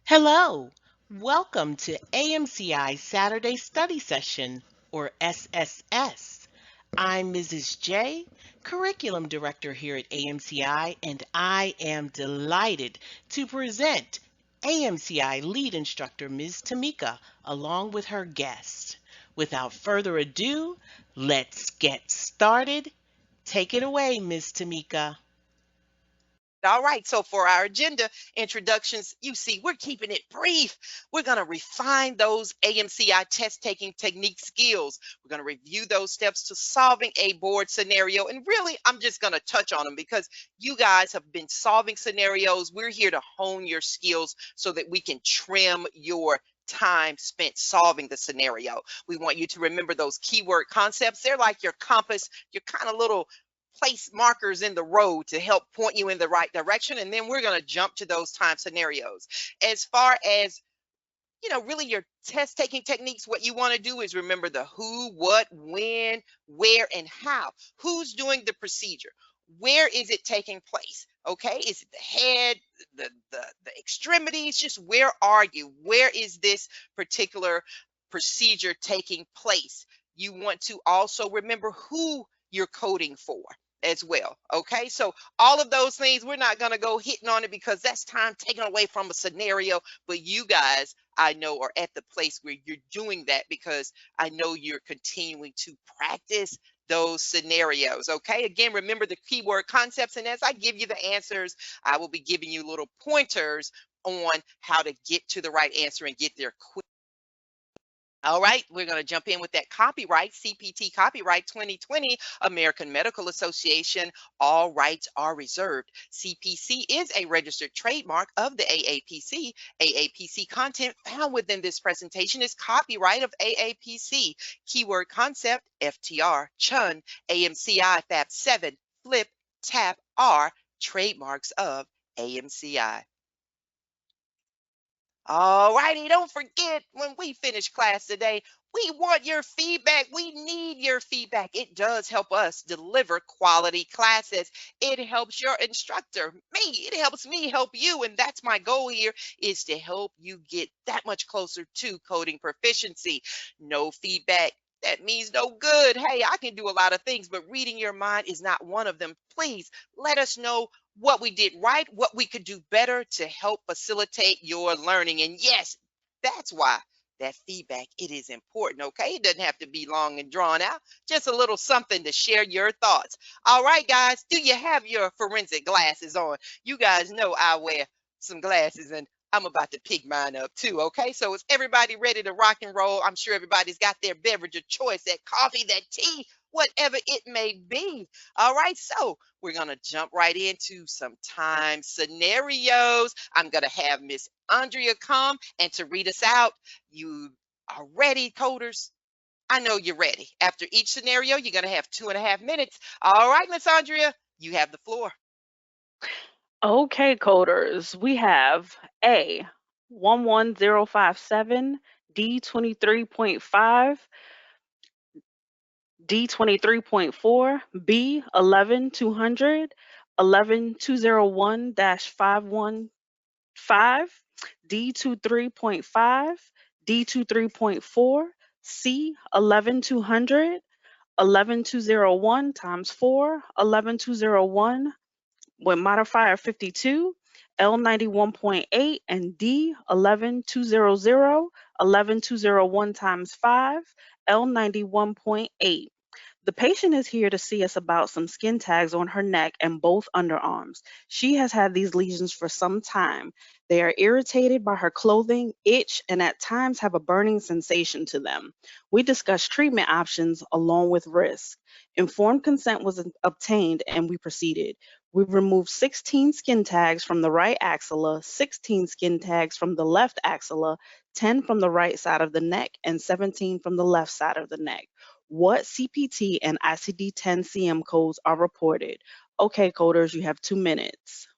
Hello, welcome to AMCI Saturday Study Session, or SSS. I'm Mrs. J, Curriculum Director here at AMCI, and I am delighted to present AMCI Lead Instructor Ms. Tamika along with her guest. Without further ado, let's get started. Take it away, Ms. Tamika. All right, so for our agenda introductions, you see, we're keeping it brief. We're going to refine those AMCI test taking technique skills. We're going to review those steps to solving a board scenario. And really, I'm just going to touch on them because you guys have been solving scenarios. We're here to hone your skills so that we can trim your time spent solving the scenario. We want you to remember those keyword concepts. They're like your compass, your kind of little place markers in the road to help point you in the right direction. And then we're going to jump to those time scenarios. As far as really your test taking techniques, what you want to do is remember the who, what, when, where, and how. Who's doing the procedure? Where is it taking place? Okay, is it the head, the extremities? Just where are you? Where is this particular procedure taking place? You want to also remember who you're coding for as well. Okay, so all of those things, we're not going to go hitting on it because that's time taken away from a scenario. But you guys, I know, are at the place where you're doing that because I know you're continuing to practice those scenarios. Okay, again, remember the keyword concepts. And as I give you the answers, I will be giving you little pointers on how to get to the right answer and get there quick. All right, we're going to jump in with that copyright, CPT copyright 2020, American Medical Association. All rights are reserved. CPC is a registered trademark of the AAPC. AAPC content found within this presentation is copyright of AAPC. Keyword concept, FTR, Chun, AMCI, Fab 7, Flip, Tap, are trademarks of AMCI. All righty, don't forget when we finish class today, we want your feedback. We need your feedback. It does help us deliver quality classes. It helps your instructor, me. It helps me help you. And that's my goal here is to help you get that much closer to coding proficiency. No feedback. That means no good. Hey, I can do a lot of things, but reading your mind is not one of them. Please let us know what we did right, what we could do better to help facilitate your learning. And yes, that's why that feedback, it is important. Okay, it doesn't have to be long and drawn out, just a little something to share your thoughts. All right, guys, do you have your forensic glasses on? You guys know I wear some glasses and I'm about to pick mine up too. Okay, so is everybody ready to rock and roll? I'm sure everybody's got their beverage of choice, that coffee, that tea, whatever it may be. All right, so we're going to jump right into some time scenarios. I'm going to have Miss Andrea come and to read us out. You are ready, coders? I know you're ready. After each scenario, you're going to have 2.5 minutes. All right, Miss Andrea, you have the floor. Okay, coders, we have A 11057, D23.5, D23.4, B 11200, 11201 515, D23.5, D23.4, C 11200, 11201 times 4, 11201 with modifier 52, L91.8, and D 11200, 11201 times 5, L91.8. The patient is here to see us about some skin tags on her neck and both underarms. She has had these lesions for some time. They are irritated by her clothing, itch, and at times have a burning sensation to them. We discussed treatment options along with risk. Informed consent was obtained and we proceeded. We removed 16 skin tags from the right axilla, 16 skin tags from the left axilla, 10 from the right side of the neck, and 17 from the left side of the neck. What CPT and ICD-10 CM codes are reported? Okay, coders, you have 2 minutes.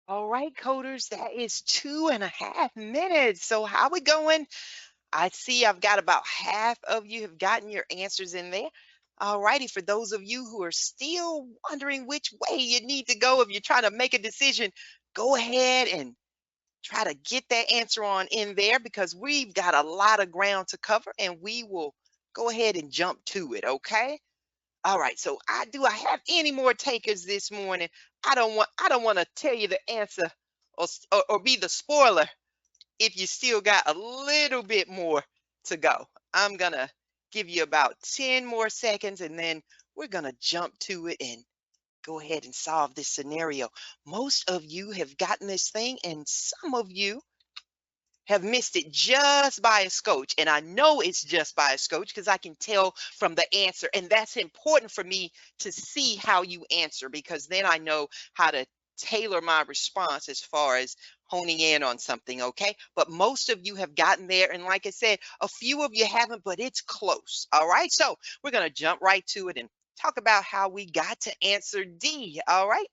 All right, coders, that is 2.5 minutes. So how we going? I see I've got about half of you have gotten your answers in there. All righty, for those of you who are still wondering which way you need to go, if you're trying to make a decision, go ahead and try to get that answer on in there because we've got a lot of ground to cover and we will go ahead and jump to it, okay? All right, so I have any more takers this morning? I don't want to tell you the answer or be the spoiler if you still got a little bit more to go. I'm gonna give you about 10 more seconds and then we're gonna jump to it and go ahead and solve this scenario. Most of you have gotten this thing and some of you have missed it just by a scotch. And I know it's just by a scotch because I can tell from the answer. And that's important for me to see how you answer because then I know how to tailor my response as far as honing in on something, okay? But most of you have gotten there. And like I said, a few of you haven't, but it's close. All right. So we're going to jump right to it and talk about how we got to answer D. All right.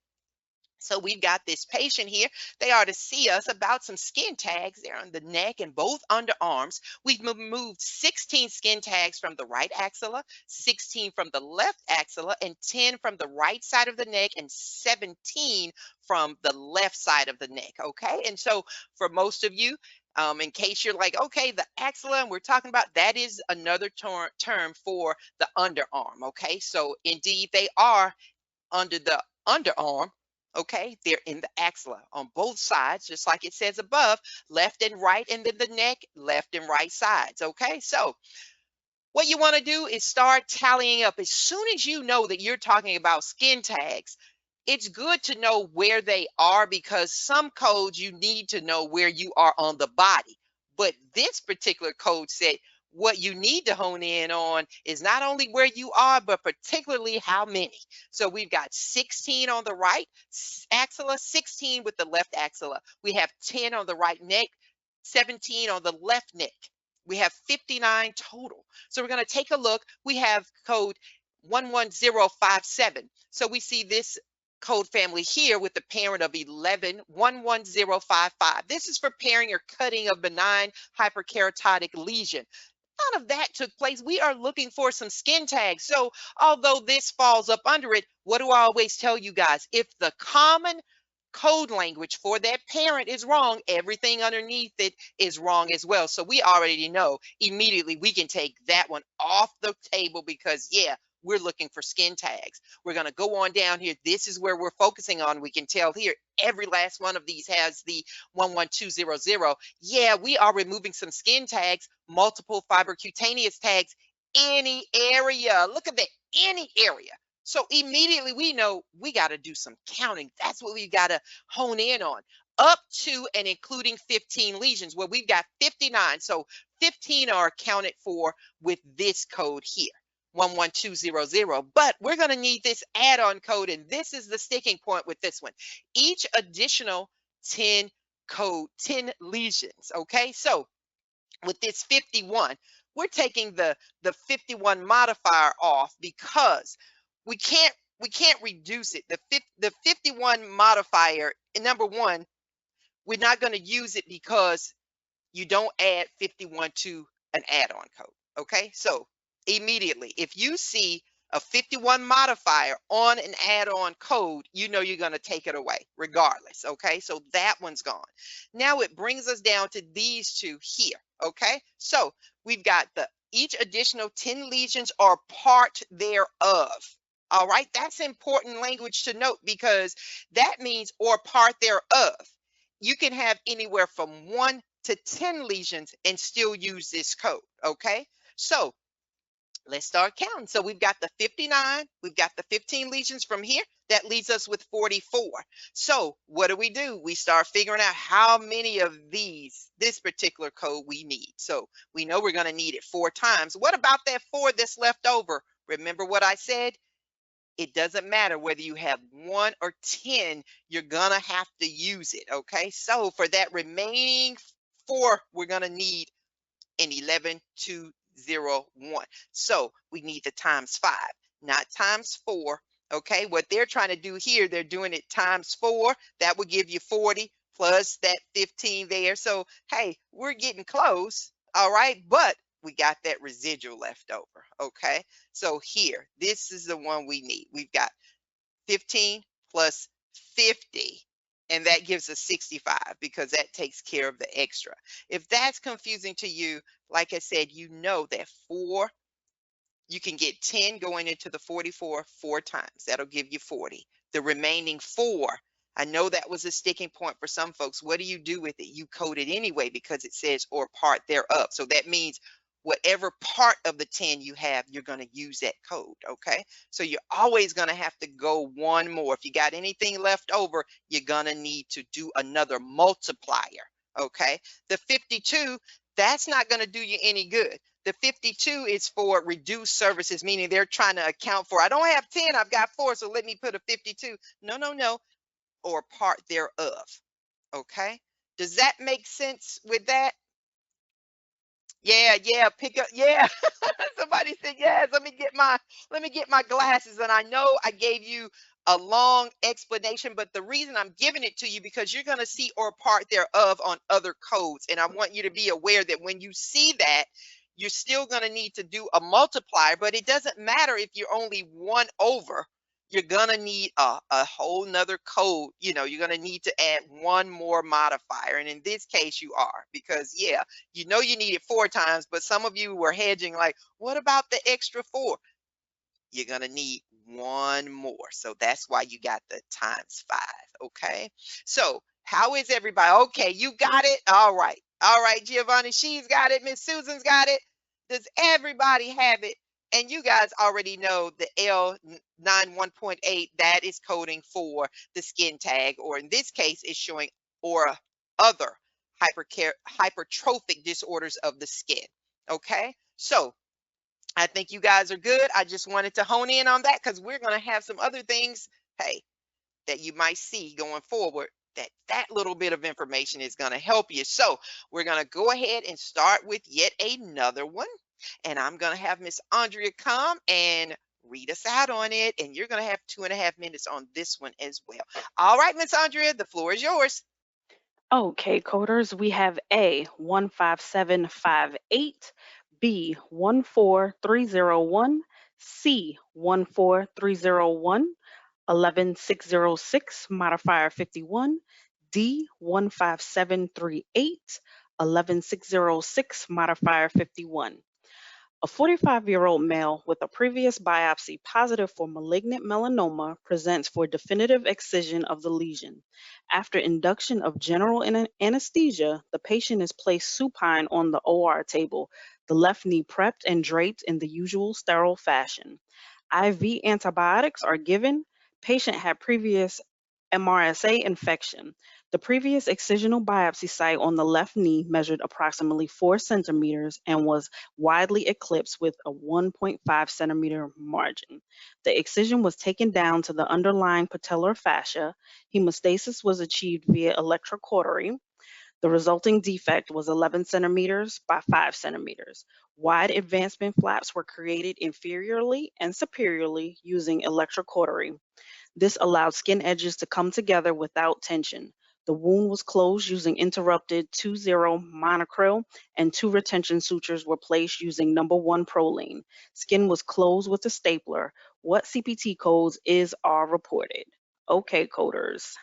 So we've got this patient here. They are to see us about some skin tags. They're on the neck and both underarms. We've removed 16 skin tags from the right axilla, 16 from the left axilla, and 10 from the right side of the neck, and 17 from the left side of the neck. Okay. And so for most of you, in case you're like, okay, the axilla, and we're talking about that is another term for the underarm. Okay. So indeed, they are under the underarm. Okay, they're in the axilla on both sides, just like it says above, left and right, and then the neck, left and right sides. Okay, so what you want to do is start tallying up. As soon as you know that you're talking about skin tags, it's good to know where they are because some codes you need to know where you are on the body. But this particular code said what you need to hone in on is not only where you are, but particularly how many. So we've got 16 on the right axilla, 16 with the left axilla. We have 10 on the right neck, 17 on the left neck. We have 59 total. So we're going to take a look. We have code 11057. So we see this code family here with the parent of 11 11055. This is for pairing or cutting of benign hyperkeratotic lesion. None of that took place. We are looking for some skin tags. So although this falls up under it, what do I always tell you guys? If the common code language for that parent is wrong, everything underneath it is wrong as well. So we already know immediately we can take that one off the table because, yeah, we're looking for skin tags. We're going to go on down here. This is where we're focusing on. We can tell here every last one of these has the 11200. Yeah, we are removing some skin tags, multiple fiber cutaneous tags, any area. Look at that, any area. So immediately we know we got to do some counting. That's what we got to hone in on. Up to and including 15 lesions. Well, we've got 59. So 15 are accounted for with this code here, 11200. But we're going to need this add-on code, and this is the sticking point with this one. Each additional 10 lesions. Okay, so with this 51, we're taking the 51 modifier off because we can't reduce it. The 51 modifier, number one, we're not going to use it because you don't add 51 to an add-on code. Okay, so immediately if you see a 51 modifier on an add-on code, you know you're going to take it away regardless. Okay, so that one's gone. Now it brings us down to these two here. Okay, so we've got the each additional 10 lesions are part thereof. All right, that's important language to note because that means or part thereof. You can have anywhere from 1 to 10 lesions and still use this code. Okay, so let's start counting. So we've got the 59, we've got the 15 lesions from here. That leaves us with 44. So what do? We start figuring out how many of this particular code we need. So we know we're going to need it 4 times. What about that 4 that's left over? Remember what I said? It doesn't matter whether you have 1 or 10, you're going to have to use it. Okay, so for that remaining 4, we're going to need an 11201. So we need the times 5, not times 4. Okay, what they're trying to do here, they're doing it times 4. That would give you 40 plus that 15 there. So, hey, we're getting close. All right, but we got that residual left over. Okay, so here, this is the one we need. We've got 15 plus 50, and that gives us 65 because that takes care of the extra. If that's confusing to you, like I said, you know that 4, you can get 10 going into the 44 4 times. That'll give you 40. The remaining 4, I know that was a sticking point for some folks. What do you do with it? You code it anyway because it says or part thereof. So that means whatever part of the 10 you have, you're going to use that code. Okay. So you're always going to have to go one more. If you got anything left over, you're going to need to do another multiplier. Okay. The 52, that's not going to do you any good. The 52 is for reduced services, meaning they're trying to account for, I don't have 10, I've got 4, so let me put a 52. No, no, no, or part thereof. Okay. Does that make sense with that? Yeah, pick up. Yeah. Somebody said yes. Let me get my glasses. And I know I gave you a long explanation, but the reason I'm giving it to you because you're going to see or part thereof on other codes. And I want you to be aware that when you see that, you're still going to need to do a multiplier, but it doesn't matter if you're only one over. You're gonna need a whole nother code. You're gonna need to add one more modifier. And in this case, you are, because yeah, you need it 4 times, but some of you were hedging like, what about the extra 4? You're going to need one more. So that's why you got the times 5. Okay. So how is everybody? Okay. You got it. All right. All right, Giovanni, she's got it. Miss Susan's got it. Does everybody have it? And you guys already know the L91.8, that is coding for the skin tag, or in this case, it's showing or other hypertrophic disorders of the skin. Okay. So I think you guys are good. I just wanted to hone in on that because we're going to have some other things, hey, that you might see going forward. That little bit of information is going to help you. So we're going to go ahead and start with yet another one. And I'm going to have Miss Andrea come and read us out on it. And you're going to have 2.5 minutes on this one as well. All right, Miss Andrea, the floor is yours. Okay, coders, we have A 15758, B 14301, C 14301, 11606, modifier 51, D 15738, 11606, modifier 51. A 45-year-old male with a previous biopsy positive for malignant melanoma presents for definitive excision of the lesion. After induction of general anesthesia, the patient is placed supine on the OR table, the left knee prepped and draped in the usual sterile fashion. IV antibiotics are given. Patient had previous MRSA infection. The previous excisional biopsy site on the left knee measured approximately 4 centimeters and was widely eclipsed with a 1.5 centimeter margin. The excision was taken down to the underlying patellar fascia. Hemostasis was achieved via electrocautery. The resulting defect was 11 centimeters by 5 centimeters. Wide advancement flaps were created inferiorly and superiorly using electrocautery. This allowed skin edges to come together without tension. The wound was closed using interrupted 2-0 monocryl, and 2 retention sutures were placed using number 1 proline. Skin was closed with a stapler. What CPT codes are reported? Okay, coders.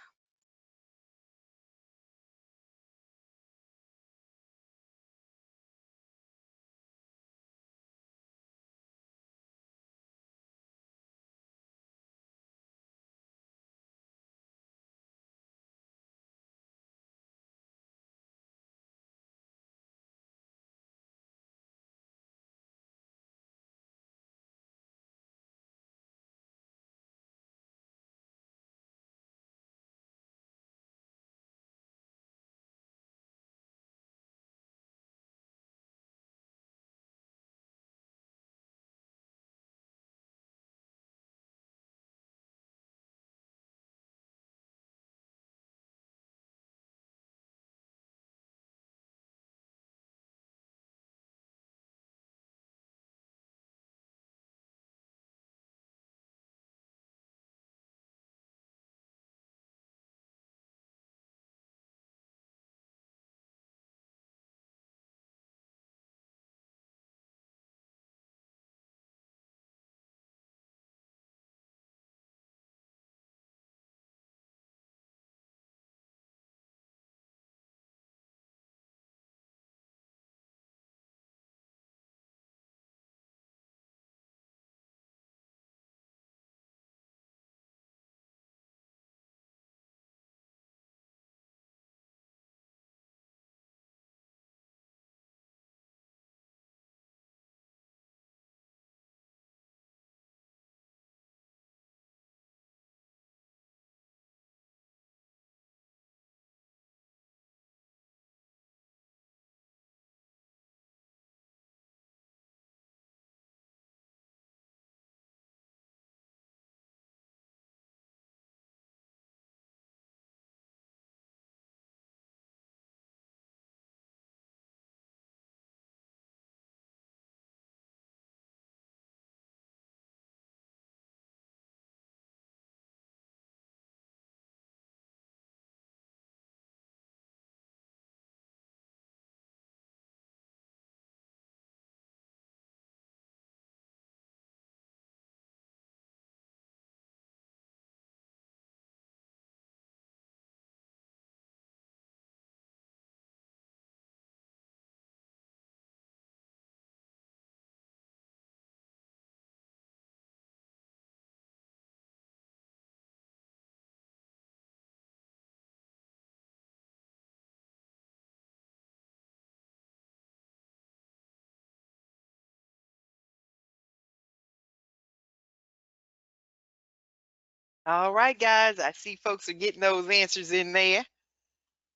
All right, guys, I see folks are getting those answers in there.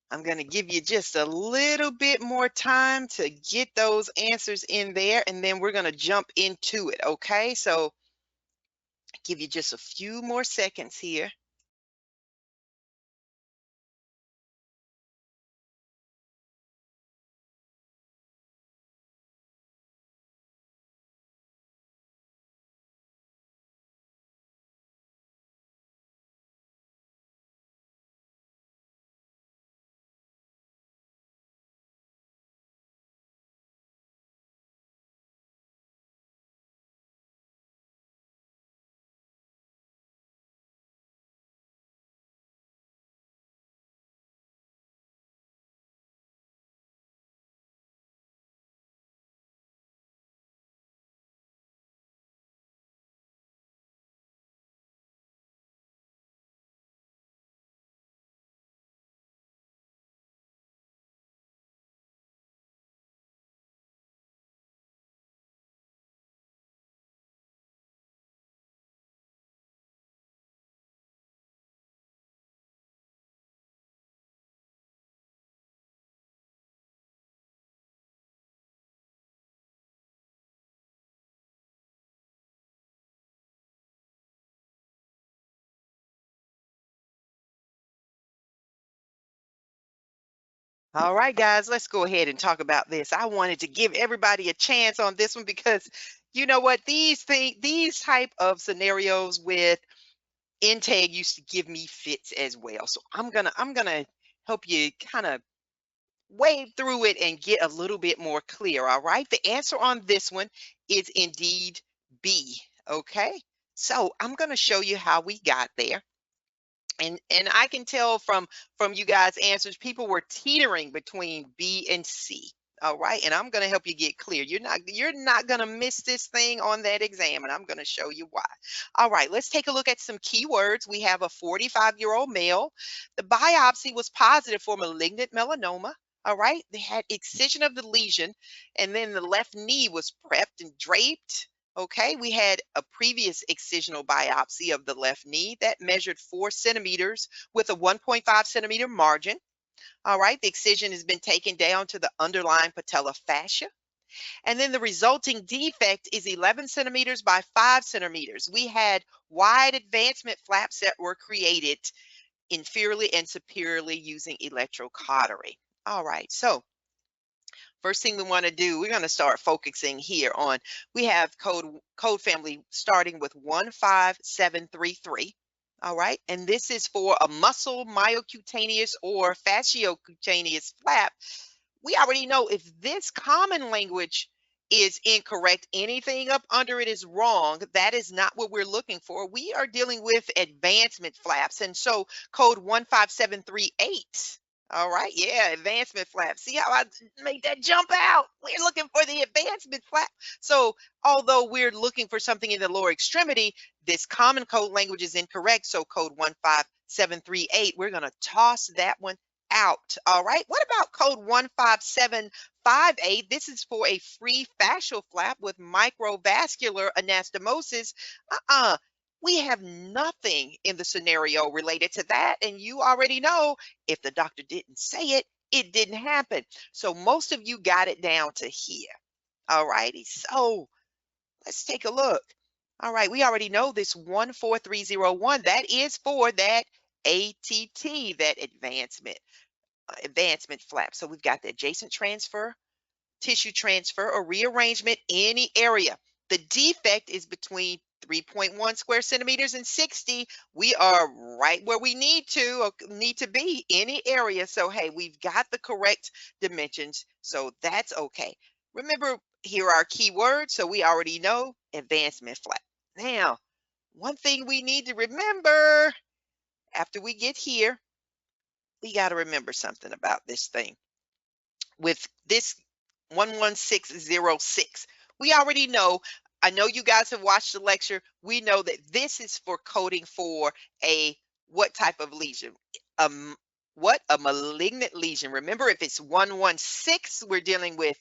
I'm going to give you just a little bit more time to get those answers in there, and then we're going to jump into it, okay? So give you just a few more seconds here. All right, guys, let's go ahead and talk about this. I wanted to give everybody a chance on this one because you know what? These type of scenarios with intake used to give me fits as well. So I'm gonna help you kind of wade through it and get a little bit more clear. All right. The answer on this one is indeed B. Okay. So I'm gonna show you how we got there. And I can tell from you guys' answers, people were teetering between B and C. All right, and I'm going to help you get clear. You're not going to miss this thing on that exam, and I'm going to show you why. All right, let's take a look at some keywords. We have a 45-year-old male. The biopsy was positive for malignant melanoma. All right, they had excision of the lesion, and then the left knee was prepped and draped. Okay, we had a previous excisional biopsy of the left knee that measured 4 centimeters with a 1.5 centimeter margin. All right, the excision has been taken down to the underlying patella fascia. And then the resulting defect is 11 centimeters by 5 centimeters. We had wide advancement flaps that were created inferiorly and superiorly using electrocautery. All right, so first thing we want to do, we're going to start focusing here on, we have code family starting with 15733. All right. And this is for a muscle myocutaneous or fasciocutaneous flap. We already know if this common language is incorrect, anything up under it is wrong. That is not what we're looking for. We are dealing with advancement flaps. And so code 15738. All right, yeah, advancement flap. See how I made that jump out? We're looking for the advancement flap. So although we're looking for something in the lower extremity, this common code language is incorrect. So code 15738, we're going to toss that one out. All right, what about code 15758? This is for a free fascial flap with microvascular anastomosis. We have nothing in the scenario related to that. And you already know if the doctor didn't say it, it didn't happen. So most of you got it down to here. All righty. So let's take a look. All right. We already know this 14301. That is for that ATT, that advancement flap. So we've got the adjacent transfer, tissue transfer, or rearrangement, any area. The defect is between 3.1 square centimeters and 60. We are right where we need to be, any area. So hey, we've got the correct dimensions, so that's okay. Remember, here are our keywords, so we already know advancement flap. Now, one thing we need to remember after we get here, we got to remember something about this thing. With this 11606, we already know, I know you guys have watched the lecture, we know that this is for coding for a what type of lesion? What? A malignant lesion. Remember, if it's 116, we're dealing with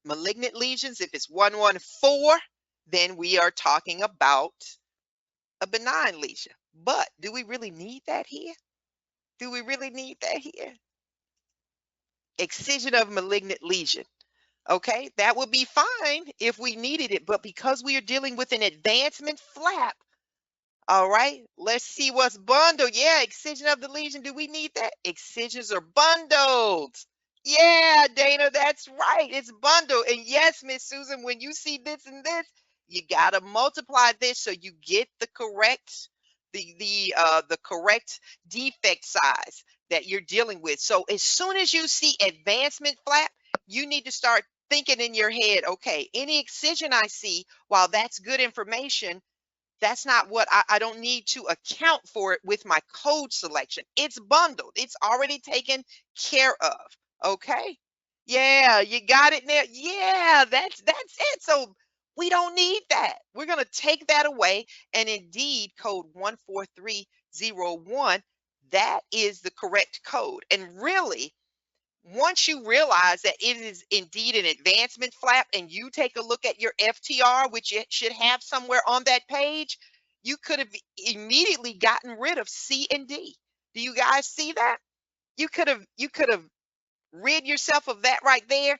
malignant lesions. If it's 114, then we are talking about a benign lesion. But do we really need that here? Do we really need that here? Excision of malignant lesion. Okay, that would be fine if we needed it, but because we are dealing with an advancement flap, all right, let's see what's bundled. Yeah, excision of the lesion. Do we need that? Excisions are bundled. Yeah, Dana, that's right. It's bundled. And yes, Miss Susan, when you see this and this, you gotta multiply this so you get the correct defect size that you're dealing with. So as soon as you see advancement flap, you need to start thinking in your head, okay, any excision I see, while that's good information, that's not what I don't need to account for it with my code selection. It's bundled. It's already taken care of. Okay. Yeah, you got it now. Yeah, that's it. So we don't need that. We're gonna take that away. And indeed, code 14301, that is the correct code. And really, once you realize that it is indeed an advancement flap and you take a look at your FTR, which it should have somewhere on that page, you could have immediately gotten rid of C and D. Do you guys see that? You could have rid yourself of that right there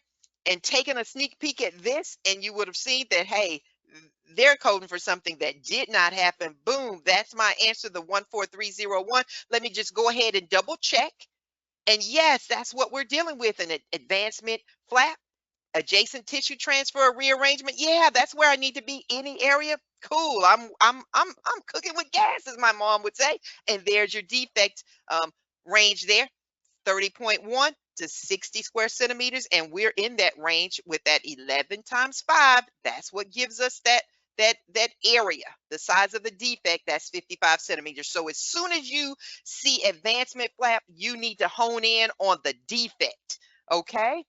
and taken a sneak peek at this, and you would have seen that, hey, they're coding for something that did not happen. Boom, that's my answer, the 14301. Let me just go ahead and double check. And yes, that's what we're dealing with, an advancement flap, adjacent tissue transfer or rearrangement. Yeah, that's where I need to be. Any area, cool. I'm cooking with gas, as my mom would say. And there's your defect range there. 30.1 to 60 square centimeters, and we're in that range with that 11 times 5. That's what gives us that area. The size of the defect, that's 55 centimeters. So as soon as you see advancement flap, you need to hone in on the defect. Okay.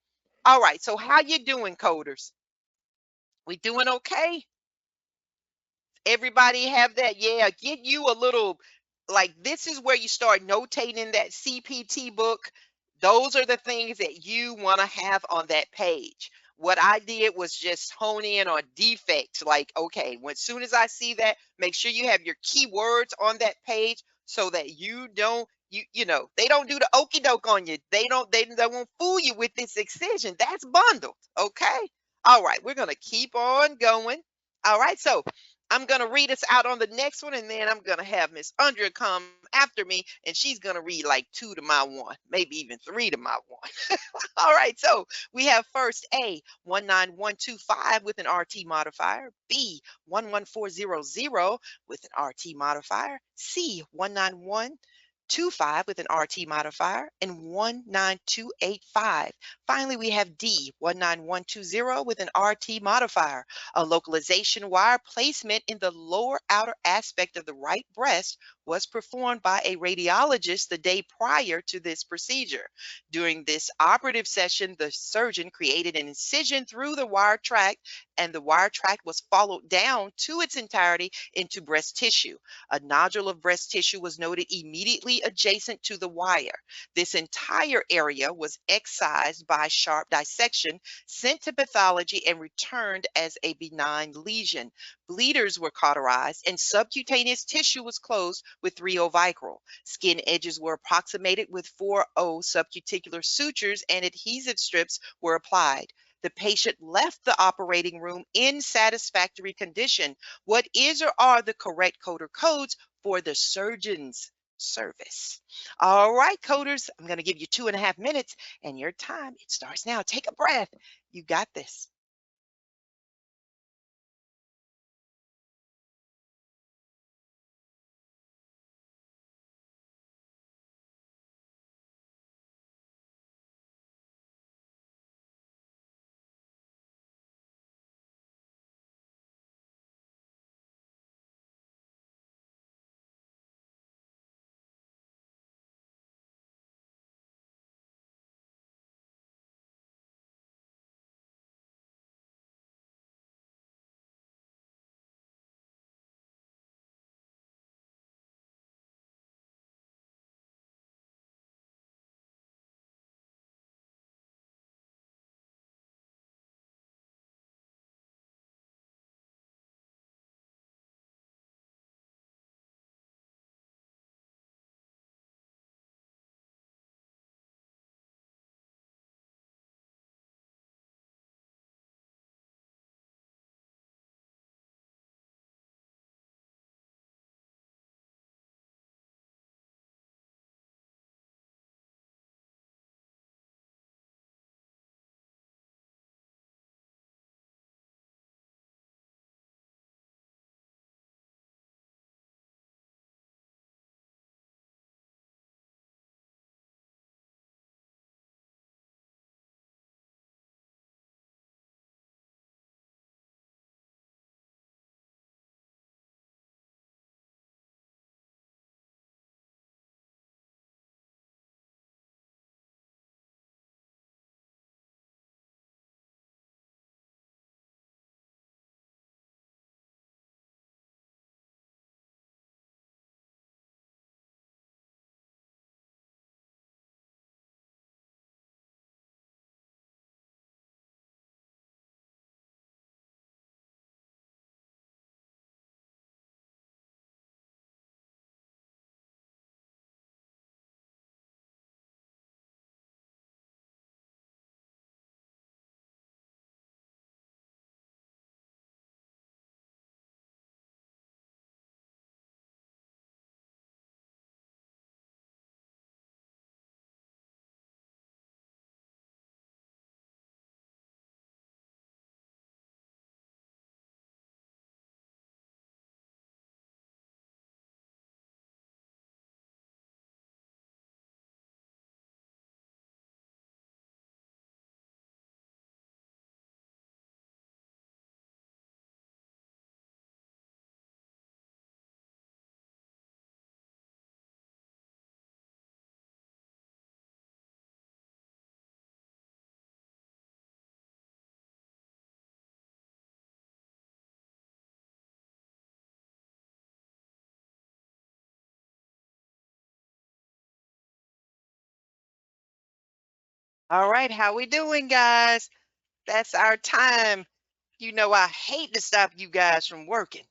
All right. So how you doing, coders? We doing okay? Everybody have that? Yeah, get you a little, like, this is where you start notating in that CPT book. Those are the things that you want to have on that page. What I did was just hone in on defects. Like, okay, when soon as I see that, make sure you have your keywords on that page so that you don't, they don't do the okey doke on you. They won't fool you with this excision. That's bundled. Okay. All right, we're gonna keep on going. All right, so I'm going to read us out on the next one, and then I'm going to have Miss Andrea come after me, and she's going to read like 2 to my 1, maybe even 3 to my 1. All right, so we have first A, 19125 with an RT modifier, B, 11400 with an RT modifier, C, 19125 with an RT modifier, and 19285. Finally, we have D, 19120 with an RT modifier. A localization wire placement in the lower outer aspect of the right breast was performed by a radiologist the day prior to this procedure. During this operative session, the surgeon created an incision through the wire tract, and the wire tract was followed down to its entirety into breast tissue. A nodule of breast tissue was noted immediately adjacent to the wire. This entire area was excised by sharp dissection, sent to pathology, and returned as a benign lesion. Bleeders were cauterized, and subcutaneous tissue was closed with 3O Vicryl. Skin edges were approximated with 4O subcuticular sutures, and adhesive strips were applied. The patient left the operating room in satisfactory condition. What is or are the correct coder codes for the surgeon's service? All right, coders, I'm going to give you 2.5 minutes, and your time, it starts now. Take a breath. You got this. All right, how we doing, guys? That's our time. You know I hate to stop you guys from working,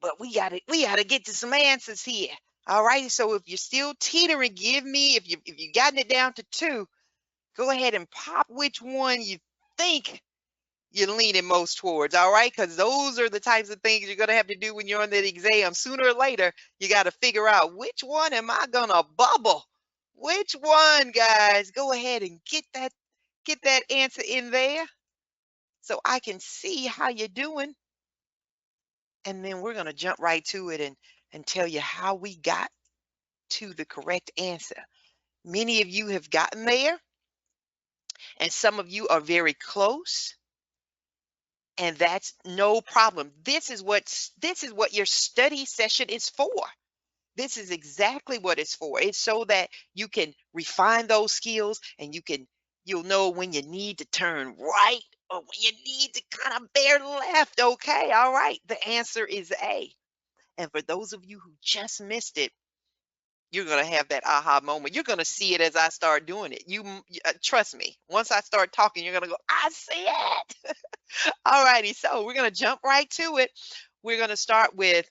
but we gotta get to some answers here. All right, so if you're still teetering, give me if you gotten it down to 2, go ahead and pop which one you think you're leaning most towards. All right, because those are the types of things you're gonna have to do when you're on that exam. Sooner or later, you got to figure out which one am I gonna bubble. Which one, guys? Go ahead and get that answer in there so I can see how you're doing. And then we're going to jump right to it and tell you how we got to the correct answer. Many of you have gotten there, and some of you are very close, and that's no problem. This is what your study session is for. This is exactly what it's for. It's so that you can refine those skills and you'll know when you need to turn right or when you need to kind of bear left. Okay, all right. The answer is A. And for those of you who just missed it, you're going to have that aha moment. You're going to see it as I start doing it. Trust me. Once I start talking, you're going to go, I see it. All righty. So we're going to jump right to it. We're going to start with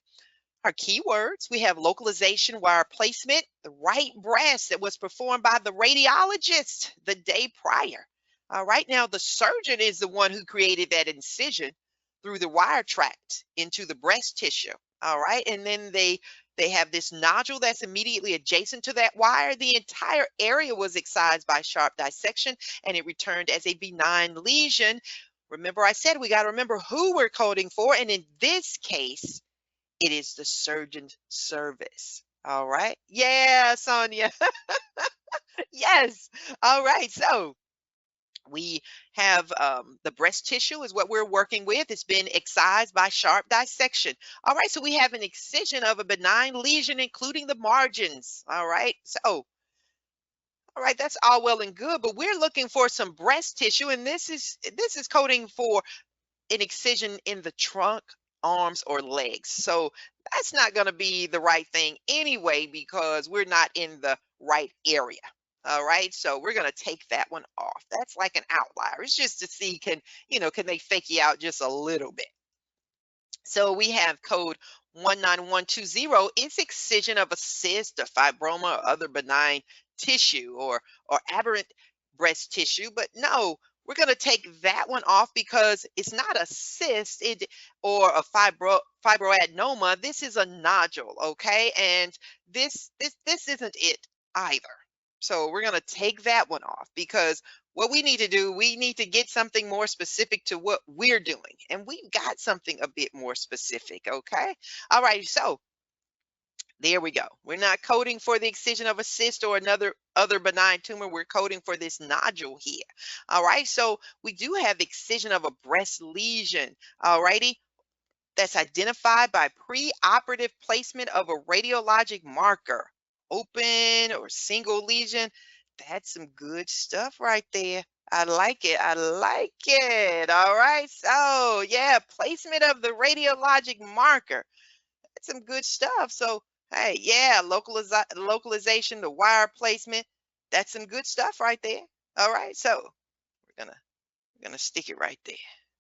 our keywords. We have localization, wire placement, the right breast that was performed by the radiologist the day prior. All right, now the surgeon is the one who created that incision through the wire tract into the breast tissue. All right, and then they have this nodule that's immediately adjacent to that wire. The entire area was excised by sharp dissection, and it returned as a benign lesion. Remember, I said we got to remember who we're coding for, and in this case, it is the surgeon's service. All right. Yeah, Sonia. Yes. All right. So we have the breast tissue is what we're working with. It's been excised by sharp dissection. All right. So we have an excision of a benign lesion, including the margins. All right. So, all right, that's all well and good, but we're looking for some breast tissue, and this is coding for an excision in the trunk, arms, or legs. So that's not going to be the right thing anyway because we're not in the right area. All right, so we're going to take that one off. That's like an outlier. It's just to see can they fake you out just a little bit. So we have code 19120. It's excision of a cyst, a fibroma, or other benign tissue or aberrant breast tissue. But no, we're going to take that one off because it's not a cyst or a fibroadenoma. This is a nodule, okay? And this isn't it either. So we're going to take that one off because what we need to do, we need to get something more specific to what we're doing. And we've got something a bit more specific, okay? All right, so there we go. We're not coding for the excision of a cyst or other benign tumor. We're coding for this nodule here. All right, so we do have excision of a breast lesion. All righty, that's identified by preoperative placement of a radiologic marker. Open or single lesion. That's some good stuff right there. I like it. I like it. All right. So, yeah, placement of the radiologic marker. That's some good stuff. So, hey, yeah, localization, the wire placement. That's some good stuff right there. All right. So, we're gonna stick it right there.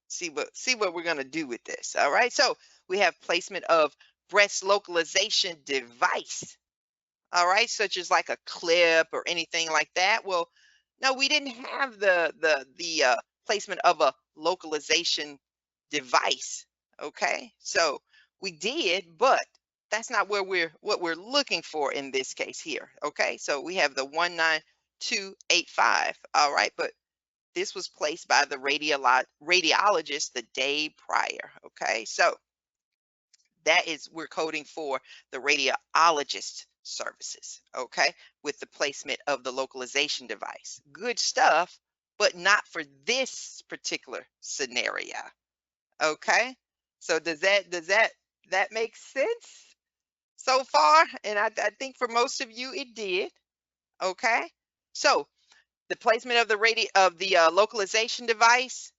See what we're gonna do with this. All right. So, we have placement of breast localization device. All right, such as like a clip or anything like that. Well, no, we didn't have the placement of a localization device. Okay, so we did, but that's not what we're looking for in this case here. Okay, so we have the 19285. All right, but this was placed by the radiologist the day prior. Okay, so that is we're coding for the radiologist services, okay, with the placement of the localization device. Good stuff, but not for this particular scenario. Okay, so does that make sense so far? And I think for most of you it did. Okay, so the placement of the localization device,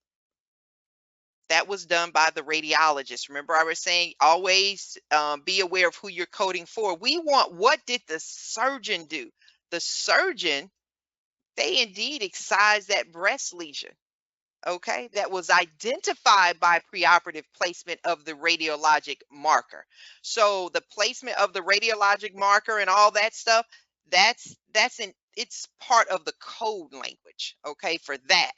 that was done by the radiologist. Remember, I was saying always be aware of who you're coding for. We want, what did the surgeon do? The surgeon, they indeed excised that breast lesion, okay, that was identified by preoperative placement of the radiologic marker. So the placement of the radiologic marker and all that stuff, it's part of the code language, okay, for that.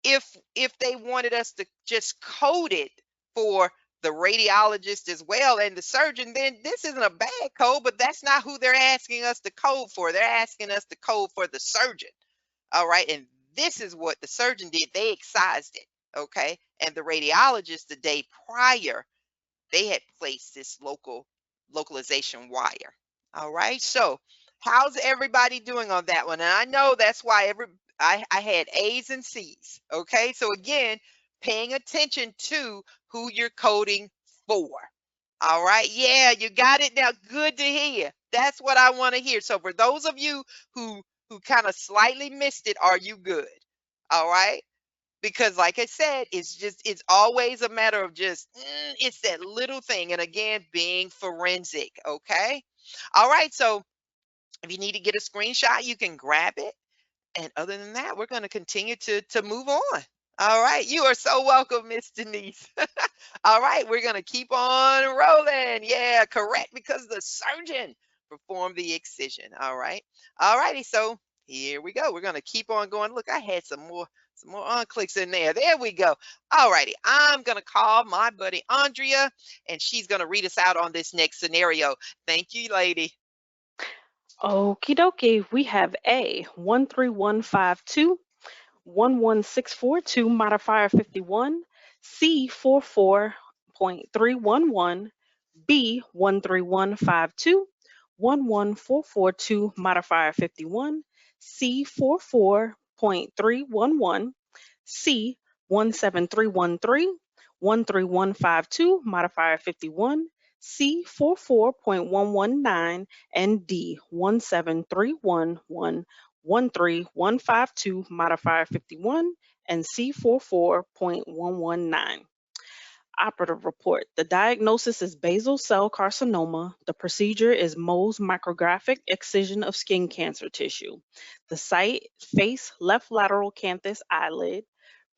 If they wanted us to just code it for the radiologist as well and the surgeon, then this isn't a bad code, but that's not who they're asking us to code for. They're asking us to code for the surgeon. All right. And this is what the surgeon did. They excised it. Okay. And the radiologist the day prior, they had placed this localization wire. All right. So how's everybody doing on that one? And I know that's why I had A's and C's. Okay. So again, paying attention to who you're coding for. All right. Yeah, you got it now. Good to hear. That's what I want to hear. So for those of you who kind of slightly missed it, are you good? All right. Because like I said, it's always a matter of just it's that little thing. And again, being forensic. Okay. All right. So if you need to get a screenshot, you can grab it. And other than that, we're going to continue to move on. All right. You are so welcome, Miss Denise. All right. We're going to keep on rolling. Yeah, correct. Because the surgeon performed the excision. All right. All righty. So here we go. We're going to keep on going. Look, I had some more unclicks in there. There we go. All righty. I'm going to call my buddy Andrea, and she's going to read us out on this next scenario. Thank you, lady. Okie dokie. We have A 13152, 11642, modifier 51, C 44.311, B 13152, 11442, modifier 51, C 44.311, C 17313, 13152, modifier 51, C 44.119, and D 17311, 13152, modifier 51, and C 44.119. Operative report. The diagnosis is basal cell carcinoma. The procedure is Mohs micrographic excision of skin cancer tissue. The site, face, left lateral canthus eyelid.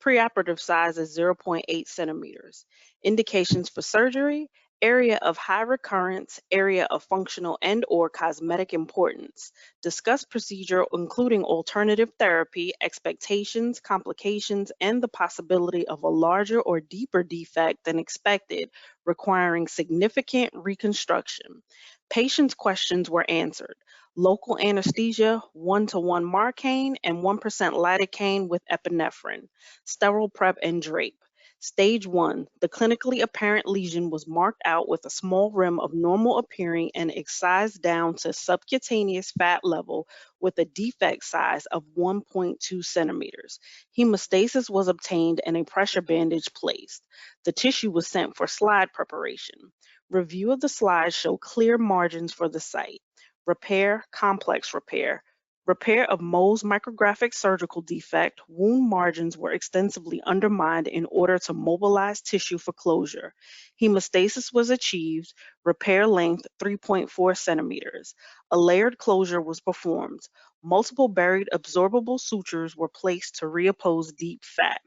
Preoperative size is zero point 0.8 centimeters. Indications for surgery: area of high recurrence, area of functional and or cosmetic importance. Discuss procedure including alternative therapy, expectations, complications, and the possibility of a larger or deeper defect than expected, requiring significant reconstruction. Patients' questions were answered. Local anesthesia, 1-to-1 Marcaine and 1% lidocaine with epinephrine. Sterile prep and drape. Stage 1, the clinically apparent lesion was marked out with a small rim of normal appearing and excised down to subcutaneous fat level with a defect size of 1.2 centimeters. Hemostasis was obtained and a pressure bandage placed. The tissue was sent for slide preparation. Review of the slides show clear margins for the site. Repair, complex repair. Repair of Mohs micrographic surgical defect, wound margins were extensively undermined in order to mobilize tissue for closure. Hemostasis was achieved, repair length 3.4 centimeters. A layered closure was performed. Multiple buried absorbable sutures were placed to reoppose deep fat.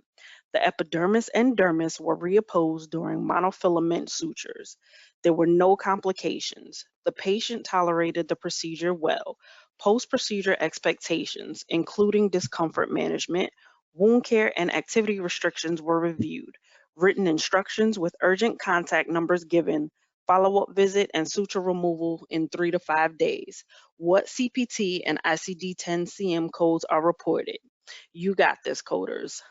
The epidermis and dermis were reopposed during monofilament sutures. There were no complications. The patient tolerated the procedure well. Post-procedure expectations, including discomfort management, wound care, and activity restrictions were reviewed. Written instructions with urgent contact numbers given. Follow-up visit and suture removal in 3 to 5 days. What CPT and ICD-10 CM codes are reported? You got this, coders.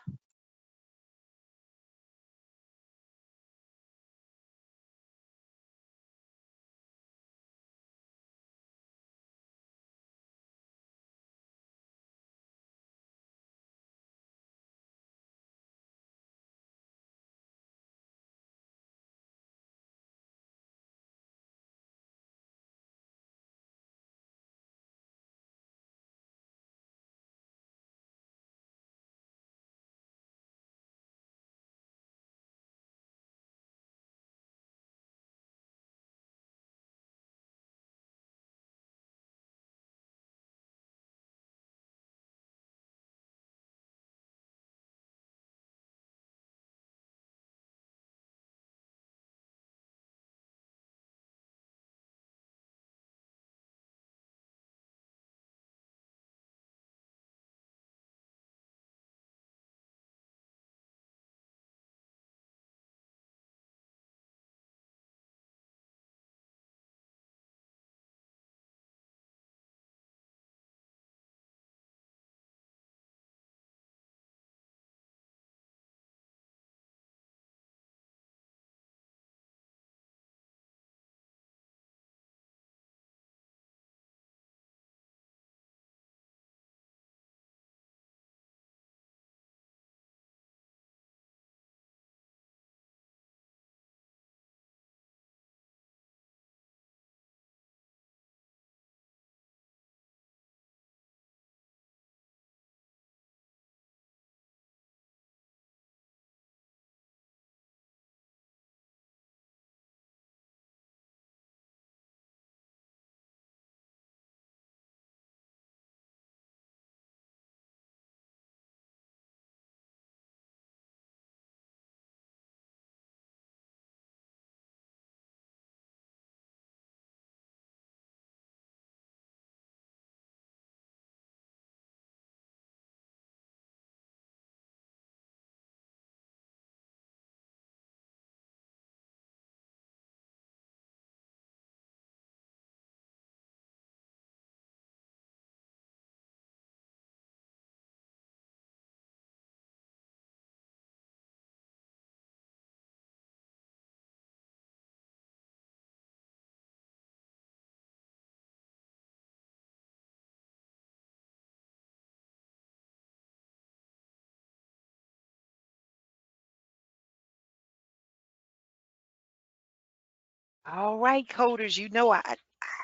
All right, coders, you know I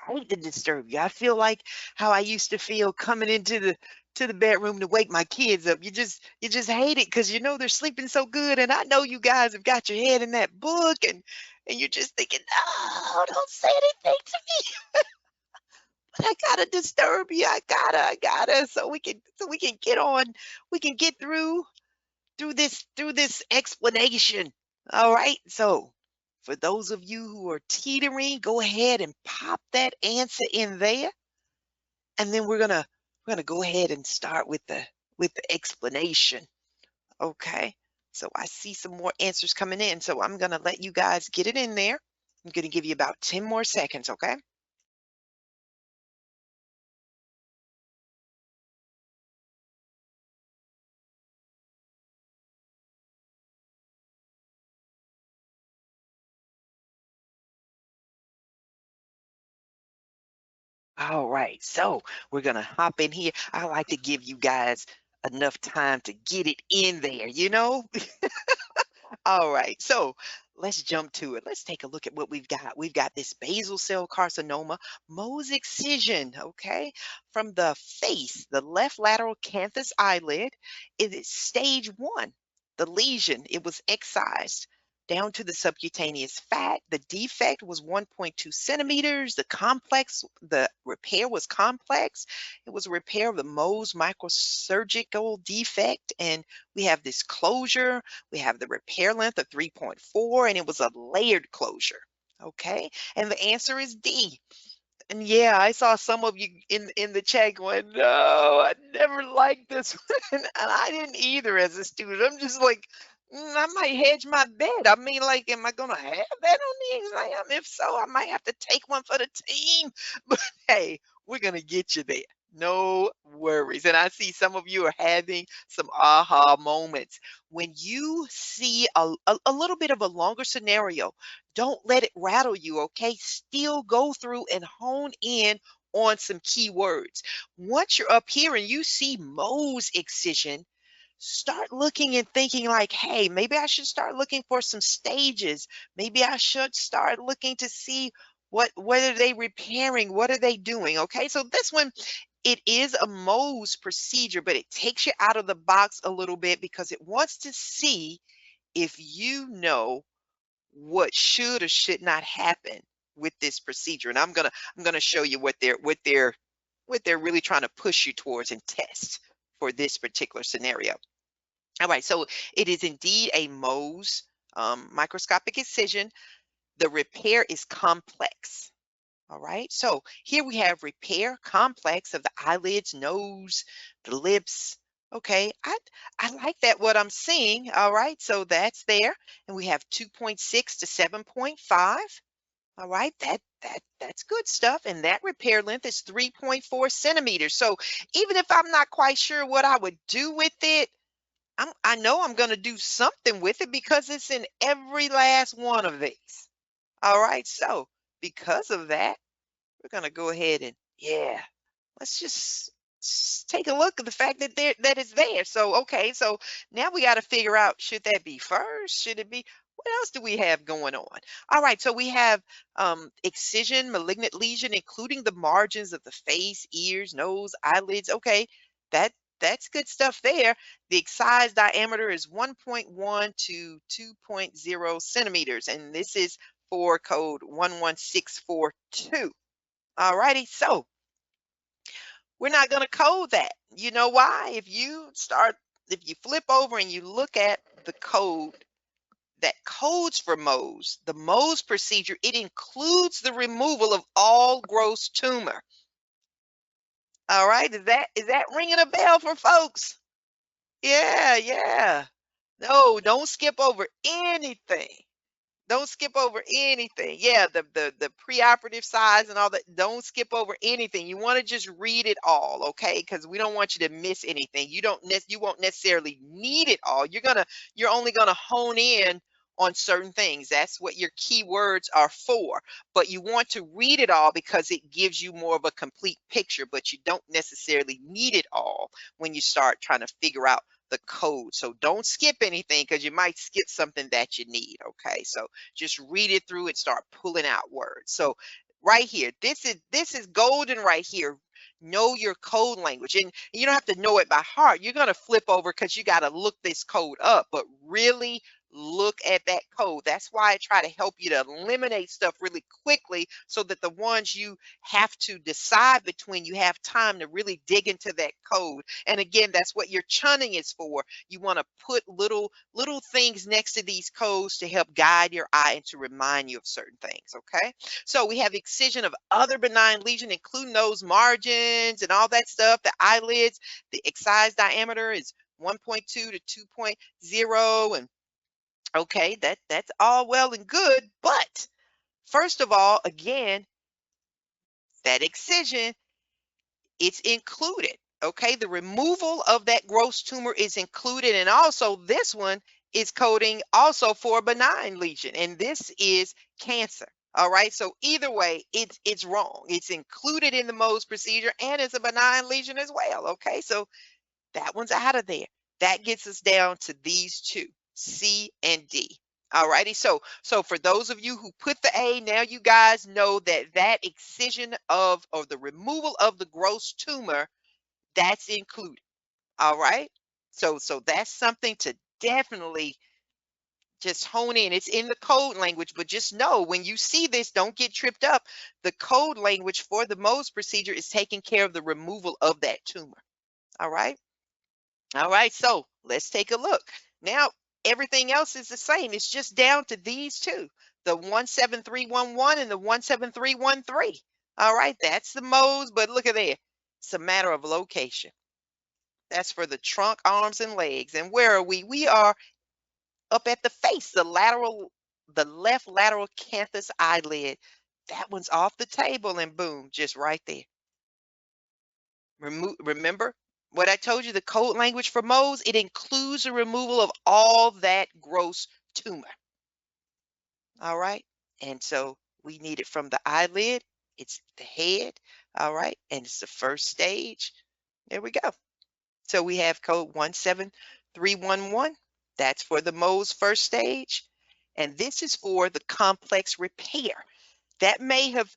hate to disturb you. I feel like how I used to feel coming into the bedroom to wake my kids up. You just hate it because you know they're sleeping so good, and I know you guys have got your head in that book, and you're just thinking, no, don't say anything to me. But I gotta disturb you. I gotta, so we can get on, we can get through this explanation. All right. So for those of you who are teetering, go ahead and pop that answer in there. And then we're gonna go ahead and start with the explanation. Okay. So I see some more answers coming in. So I'm gonna let you guys get it in there. I'm gonna give you about 10 more seconds, okay? All right, so we're gonna hop in here. I like to give you guys enough time to get it in there, you know? All right, so let's jump to it. Let's take a look at what we've got. We've got this basal cell carcinoma, Mohs excision, okay, from the face, the left lateral canthus eyelid. It is stage one. The lesion, it was excised down to the subcutaneous fat. The defect was 1.2 centimeters. The repair was complex. It was a repair of the Mohs microsurgical defect, and we have this closure. We have the repair length of 3.4, and it was a layered closure. Okay, and the answer is D. And yeah, I saw some of you in the chat going, "No, I never liked this one," and I didn't either as a student. I'm just like, I might hedge my bet. I mean, like, am I gonna have that on the exam? If so, I might have to take one for the team. But hey, we're gonna get you there. No worries. And I see some of you are having some aha moments. When you see a little bit of a longer scenario, don't let it rattle you, okay? Still go through and hone in on some keywords. Once you're up here and you see Mohs excision, start looking and thinking like, hey, maybe I should start looking for some stages. Maybe I should start looking to see what are they repairing? What are they doing? Okay, so this one, it is a Mohs procedure, but it takes you out of the box a little bit because it wants to see if you know what should or should not happen with this procedure. And I'm gonna show you what they're really trying to push you towards and test for this particular scenario. All right, so it is indeed a Mohs microscopic excision. The repair is complex. All right, so here we have repair complex of the eyelids, nose, the lips. Okay, I like that what I'm seeing. All right, so that's there, and we have 2.6 to 7.5. All right, that's good stuff, and that repair length is 3.4 centimeters. So even if I'm not quite sure what I would do with it, I know I'm going to do something with it because it's in every last one of these. All right, so because of that, we're going to go ahead and yeah, let's just take a look at the fact that it's there. So okay, so now we got to figure out, should that be first? Should it be, what else do we have going on? All right, so we have excision, malignant lesion, including the margins of the face, ears, nose, eyelids. Okay, that that's good stuff there. The excised diameter is 1.1 to 2.0 centimeters, and this is for code 11642. All righty, so we're not going to code that. You know why? If you flip over and you look at the code that codes for Mohs, the Mohs procedure, it includes the removal of all gross tumor. All right, is that ringing a bell for folks? Yeah, yeah. No, don't skip over anything. Don't skip over anything. Yeah, the preoperative size and all that. Don't skip over anything. You want to just read it all, okay? Because we don't want you to miss anything. You won't necessarily need it all. You're only gonna hone in on certain things. That's what your keywords are for. But you want to read it all because it gives you more of a complete picture, but you don't necessarily need it all when you start trying to figure out the code. So don't skip anything because you might skip something that you need. Okay, so just read it through and start pulling out words. So right here, this is golden right here. Know your code language, and you don't have to know it by heart. You're gonna flip over because you got to look this code up, but really look at that code. That's why I try to help you to eliminate stuff really quickly so that the ones you have to decide between, you have time to really dig into that code. And again, that's what your chunning is for. You want to put little things next to these codes to help guide your eye and to remind you of certain things. Okay, so we have excision of other benign lesion, including those margins and all that stuff, the eyelids. The excised diameter is 1.2 to 2.0, and okay, that's all well and good, but first of all, again, that excision, it's included. Okay, the removal of that gross tumor is included, and also this one is coding also for a benign lesion, and this is cancer. All right, so either way, it's wrong. It's included in the Mohs procedure, and it's a benign lesion as well. Okay, so that one's out of there. That gets us down to these two, C and D. All righty. So for those of you who put the A, now you guys know that that excision of, or the removal of the gross tumor, that's included. All right. So that's something to definitely just hone in. It's in the code language, but just know when you see this, don't get tripped up. The code language for the Mohs procedure is taking care of the removal of that tumor. All right. All right, so let's take a look. Now, everything else is the same. It's just down to these two, the 17311 and the 17313. All right, that's the Mohs, but look at there. It's a matter of location. That's for the trunk, arms, and legs. And where are we? We are up at the face, the left lateral canthus eyelid. That one's off the table, and boom, just right there. Remember what I told you, the code language for Mohs, it includes the removal of all that gross tumor. All right. And so we need it from the eyelid. It's the head. All right. And it's the first stage. There we go. So we have code 17311. That's for the Mohs first stage. And this is for the complex repair. That may have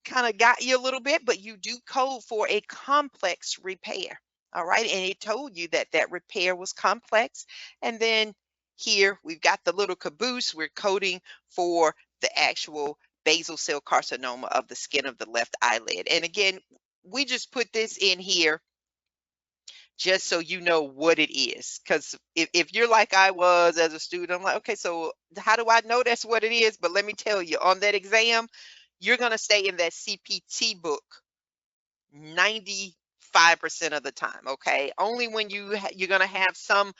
kind of got you a little bit, but you do code for a complex repair. All right. And it told you that that repair was complex. And then here we've got the little caboose. We're coding for the actual basal cell carcinoma of the skin of the left eyelid. And again, we just put this in here just so you know what it is. Because if you're like I was as a student, I'm like, okay, so how do I know that's what it is? But let me tell you, on that exam, you're going to stay in that CPT book 95% of the time. Okay, only when you're going to have some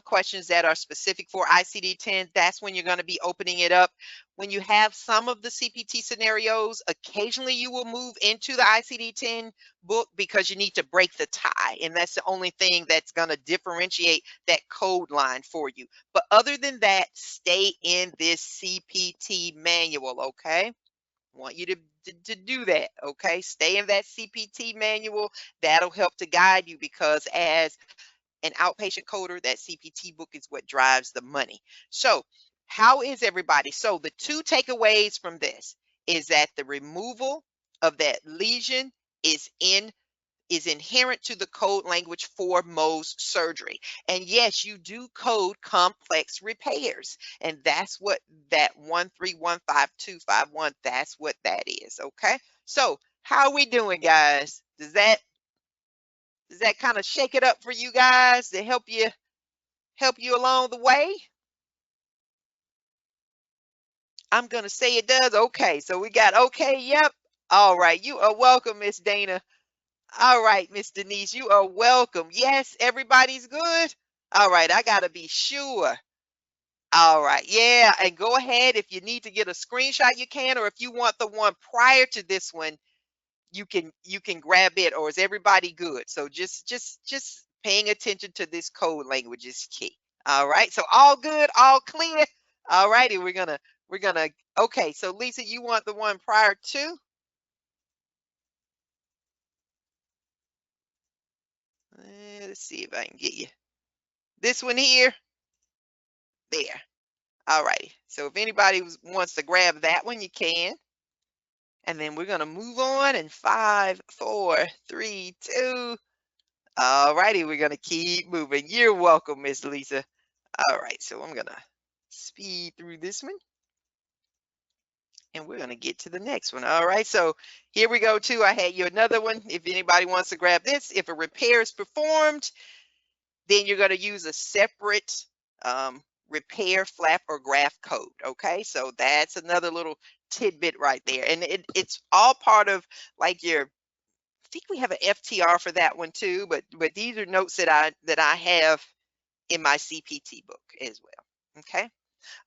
questions that are specific for ICD-10, that's when you're going to be opening it up. When you have some of the CPT scenarios, occasionally you will move into the ICD-10 book because you need to break the tie, and that's the only thing that's going to differentiate that code line for you. But other than that, stay in this CPT manual. Okay, want you to do that. Okay, stay in that CPT manual. That'll help to guide you, because as an outpatient coder, that CPT book is what drives the money. So how is everybody? So the two takeaways from this is that the removal of that lesion is inherent to the code language for Mohs surgery. And yes, you do code complex repairs. And that's what that 1315251, that's what that is. Okay. So how are we doing, guys? Does that kind of shake it up for you guys to help you along the way? I'm gonna say it does. Okay, so we got okay, yep. All right, you are welcome, Miss Dana. All right, Miss Denise, you are welcome. Yes, everybody's good. All right, I gotta be sure. All right, yeah, and go ahead if you need to get a screenshot, you can, or if you want the one prior to this one, you can grab it. Or is everybody good? So just paying attention to this code language is key. All right, so all good, all clear. All righty, we're gonna okay. So Lisa, you want the one prior to? Let's see if I can get you. This one here, there. All righty. So if anybody wants to grab that one, you can. And then we're going to move on in 5, 4, 3, 2. All righty. We're going to keep moving. You're welcome, Miss Lisa. All right. So I'm going to speed through this one. And we're going to get to the next one. All right. So here we go, too. I had you another one. If anybody wants to grab this, if a repair is performed, then you're going to use a separate repair flap or graft code. Okay, so that's another little tidbit right there, and it's all part of like your. I think we have an FTR for that one too, but these are notes that I have in my CPT book as well. Okay,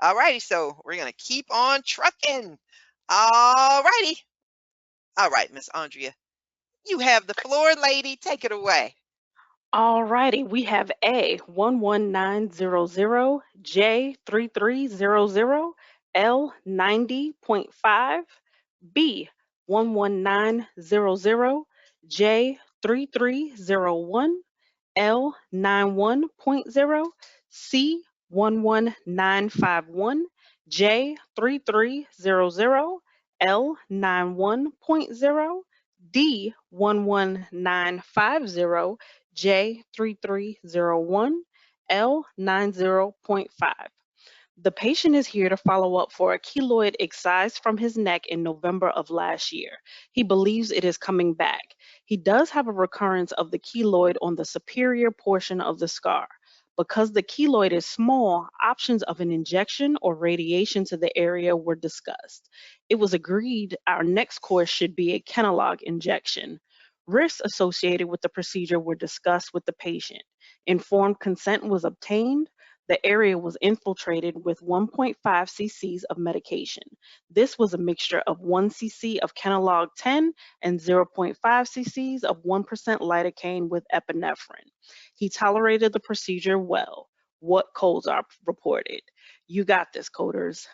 all righty, so we're gonna keep on trucking. All righty, all right, Miss Andrea, you have the floor, lady. Take it away. All righty, we have A 11900, J 3300, L 90.5, B 11900, J 3301, L 91.0, C 11951, J 3300, L 91.0, D 11950, J 3301, L 90.5. The patient is here to follow up for a keloid excised from his neck in November of last year. He believes it is coming back. He does have a recurrence of the keloid on the superior portion of the scar. Because the keloid is small, options of an injection or radiation to the area were discussed. It was agreed our next course should be a Keloid injection. Risks associated with the procedure were discussed with the patient. Informed consent was obtained. The area was infiltrated with 1.5 cc's of medication. This was a mixture of 1 cc of Kenalog 10 and zero point 0.5 cc's of 1% lidocaine with epinephrine. He tolerated the procedure well. What codes are reported? You got this, coders.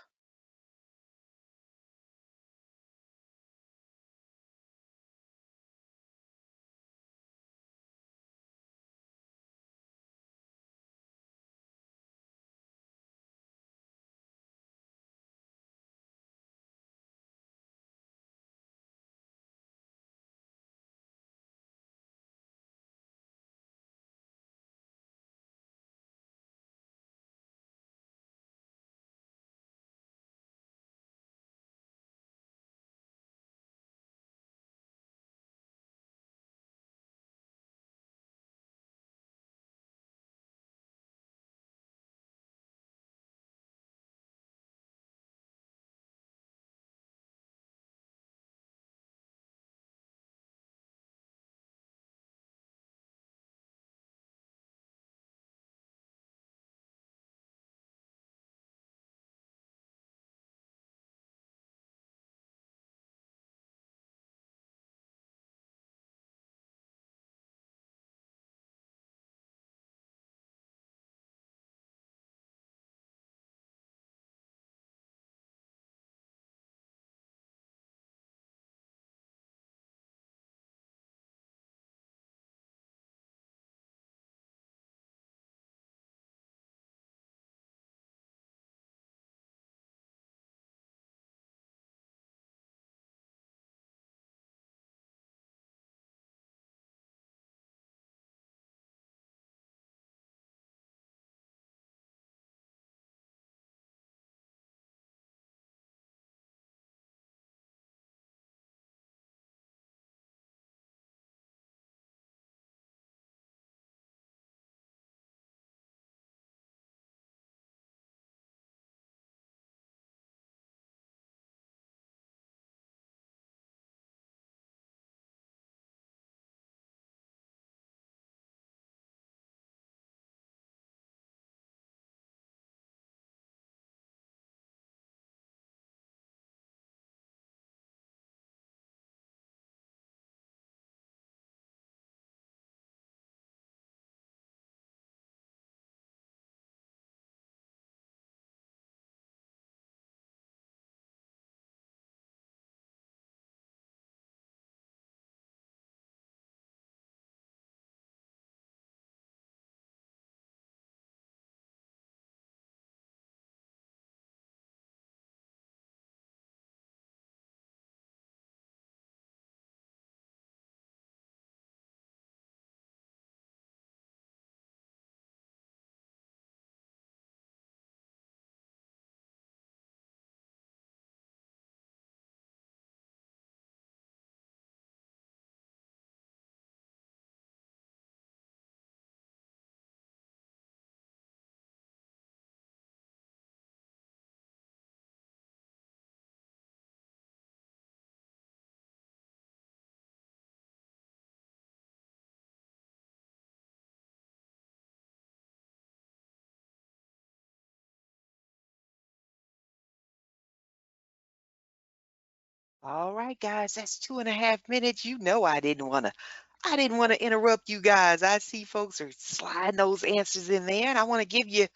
All right, guys, that's 2.5 minutes. You know I didn't want to interrupt you guys. I see folks are sliding those answers in there, and I want to give you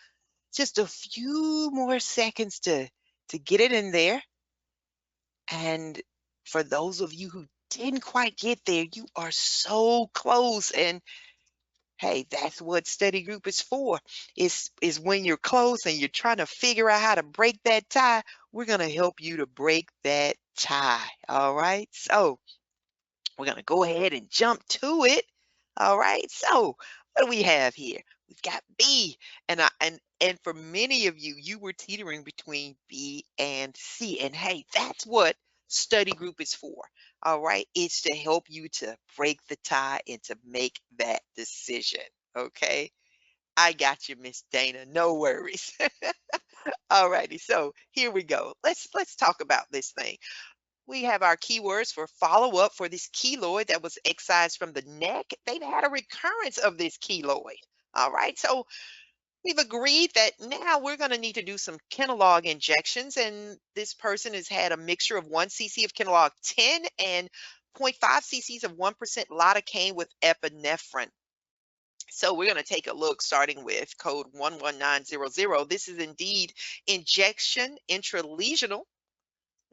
just a few more seconds to get it in there. And for those of you who didn't quite get there, you are so close. And hey, that's what study group is for. Is when you're close and you're trying to figure out how to break that tie. We're gonna help you to break that tie. All right. So we're going to go ahead and jump to it. All right. So what do we have here? We've got B, and for many of you, you were teetering between B and C. And hey, that's what study group is for. All right. It's to help you to break the tie and to make that decision. Okay. I got you, Miss Dana. No worries. All righty. So here we go. Let's talk about this thing. We have our keywords for follow-up for this keloid that was excised from the neck. They've had a recurrence of this keloid. All right, so we've agreed that now we're going to need to do some Kenalog injections, and this person has had a mixture of 1 cc of Kenalog 10 and 0.5 cc's of 1% lidocaine with epinephrine. So we're going to take a look starting with code 11900. This is indeed injection intralesional.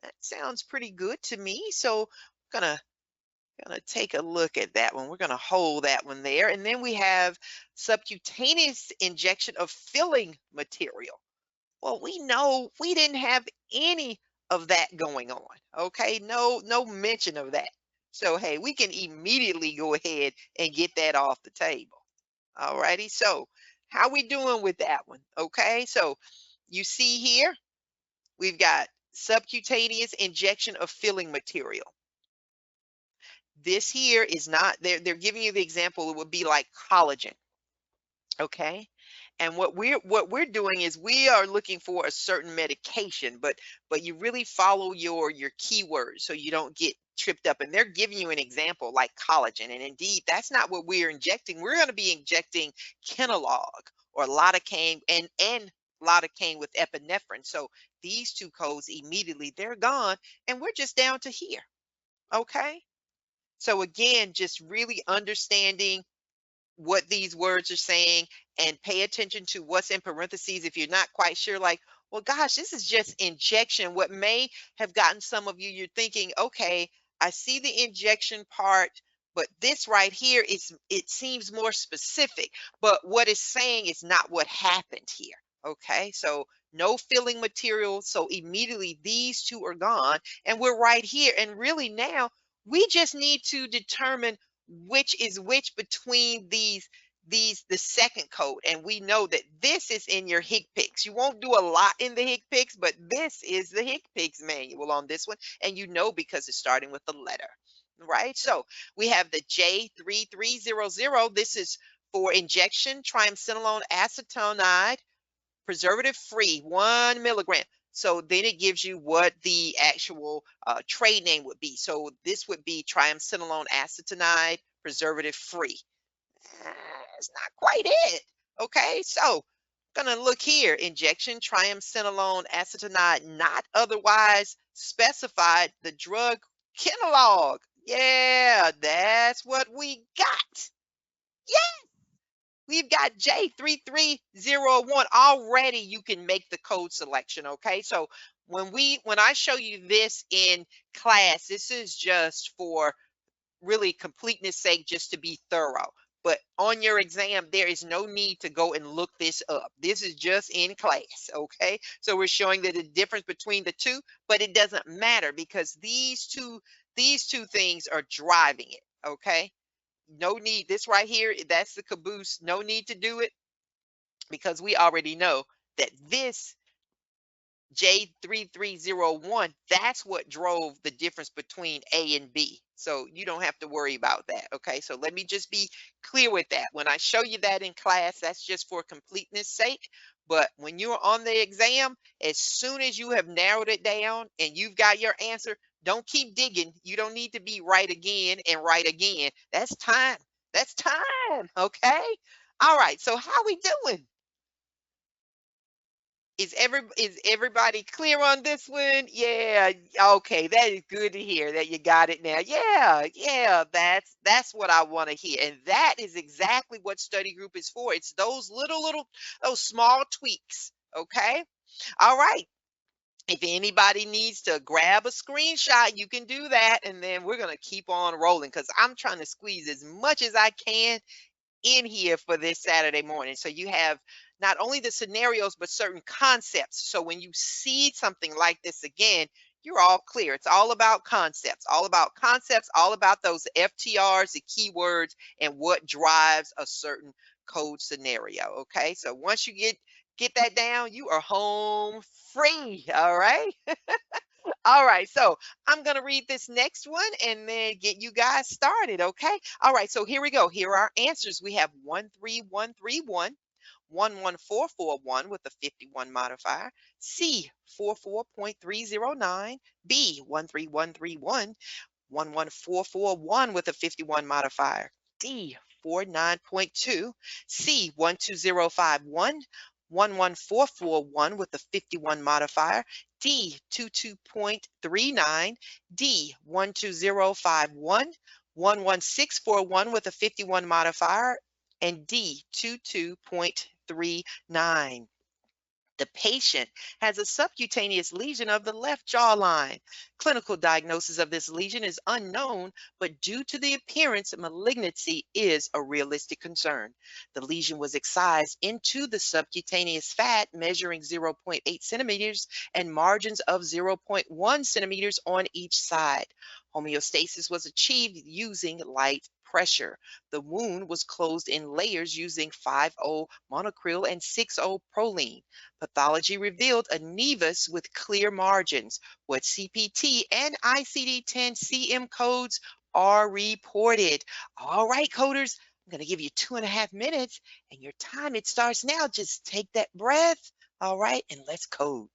That sounds pretty good to me. So I'm gonna take a look at that one. We're gonna hold that one there. And then we have subcutaneous injection of filling material. Well, we know we didn't have any of that going on. Okay, no mention of that. So hey, we can immediately go ahead and get that off the table. All righty. So how we doing with that one? Okay, so you see here we've got subcutaneous injection of filling material. This here is not, they're giving you the example, it would be like collagen. Okay. And what we're doing is we are looking for a certain medication, but you really follow your keywords so you don't get tripped up. And they're giving you an example like collagen. And indeed, that's not what we're injecting. We're going to be injecting Kenalog or lidocaine and lidocaine with epinephrine. So these two codes immediately they're gone, and we're just down to here. Okay. So again, just really understanding what these words are saying and pay attention to what's in parentheses if you're not quite sure, like, well, gosh, this is just injection. What may have gotten some of you, you're thinking, okay, I see the injection part, but this right here is, it seems more specific, but what it's saying is not what happened here. Okay, so no filling material. So immediately these two are gone and we're right here. And really now we just need to determine which is which between the second code, and we know that this is in your HCPCS. You won't do a lot in the HCPCS, but this is the HCPCS manual on this one, and you know because it's starting with the letter, right? So we have the J3300. This is for injection triamcinolone acetonide, preservative free, 1 milligram. So then it gives you what the actual trade name would be. So this would be triamcinolone acetonide, preservative free. It's not quite it. Okay, so gonna look here. Injection triamcinolone acetonide, not otherwise specified. The drug Kenalog. Yeah, that's what we got. Yeah. We've got J3301 already. You can make the code selection. Okay, so when I show you this in class, this is just for really completeness sake, just to be thorough. But on your exam, there is no need to go and look this up. This is just in class. Okay, so we're showing the difference between the two, but it doesn't matter because these two things are driving it. Okay, no need. This right here, that's the caboose. No need to do it because we already know that this J3301, that's what drove the difference between A and B. So you don't have to worry about that. Okay, so let me just be clear with that. When I show you that in class, that's just for completeness sake. But when you're on the exam, as soon as you have narrowed it down and you've got your answer, don't keep digging. You don't need to be right again and right again. That's time. That's time. Okay. All right. So how we doing? Is everybody clear on this one? Yeah. Okay, that is good to hear that you got it now. Yeah, yeah, that's what I want to hear. And that is exactly what study group is for. It's those little those small tweaks. Okay. All right. If anybody needs to grab a screenshot, you can do that. And then we're going to keep on rolling because I'm trying to squeeze as much as I can in here for this Saturday morning. So you have not only the scenarios, but certain concepts. So when you see something like this again, you're all clear. It's all about concepts, all about those FTRs, the keywords, and what drives a certain code scenario. Okay. So once you get that down, you are home free. All right. All right, so I'm going to read this next one and then get you guys started, okay? All right, so here we go. Here are our answers. We have 13131, 11441 with a 51 modifier, C 44.309, B 13131, 11441 with a 51 modifier, D 49.2, C 12051, 11441 with a 51 modifier, D 22.39, D 12051, 11641 with a 51 modifier, and D 22.39. The patient has a subcutaneous lesion of the left jawline. Clinical diagnosis of this lesion is unknown, but due to the appearance, malignancy is a realistic concern. The lesion was excised into the subcutaneous fat, measuring 0.8 centimeters and margins of 0.1 centimeters on each side. Homeostasis was achieved using light pressure. The wound was closed in layers using 5-O monocryl and 6-O proline. Pathology revealed a nevus with clear margins. What CPT and ICD-10 CM codes are reported. All right, coders, I'm going to give you 2.5 minutes, and your time, it starts now. Just take that breath. All right, and let's code.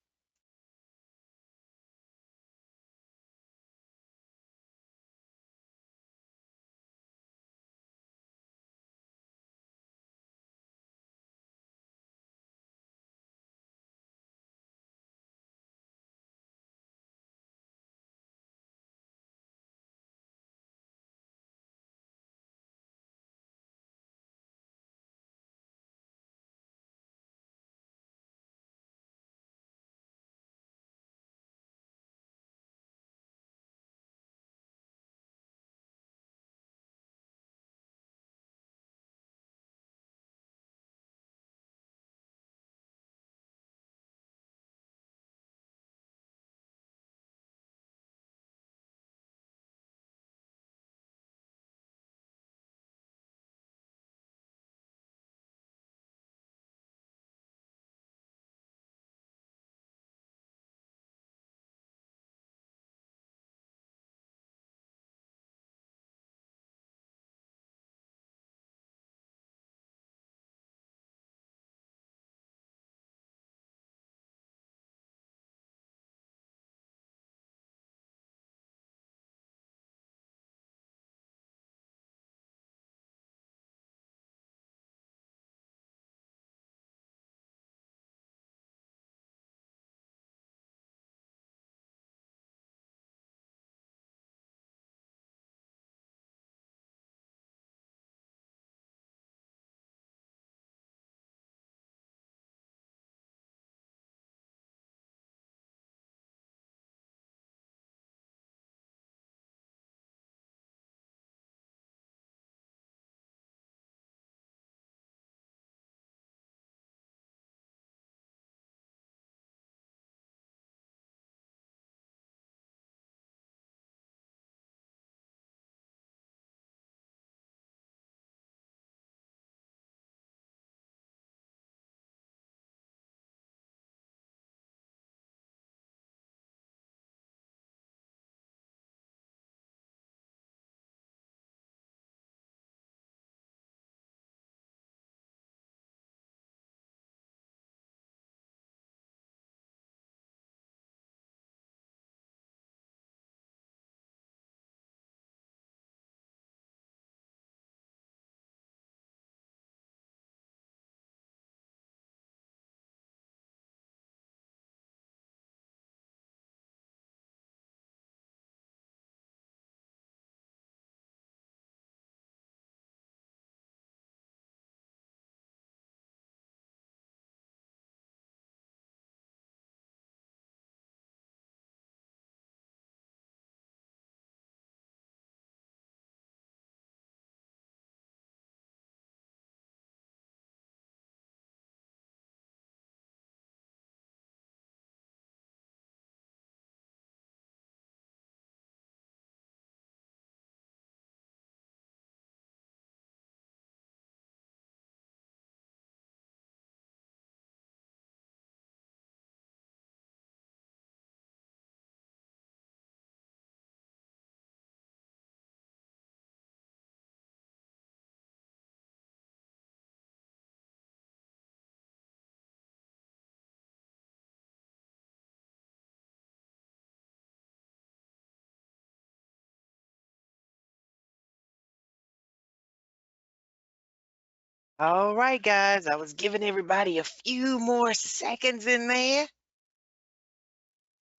All right, guys, I was giving everybody a few more seconds in there,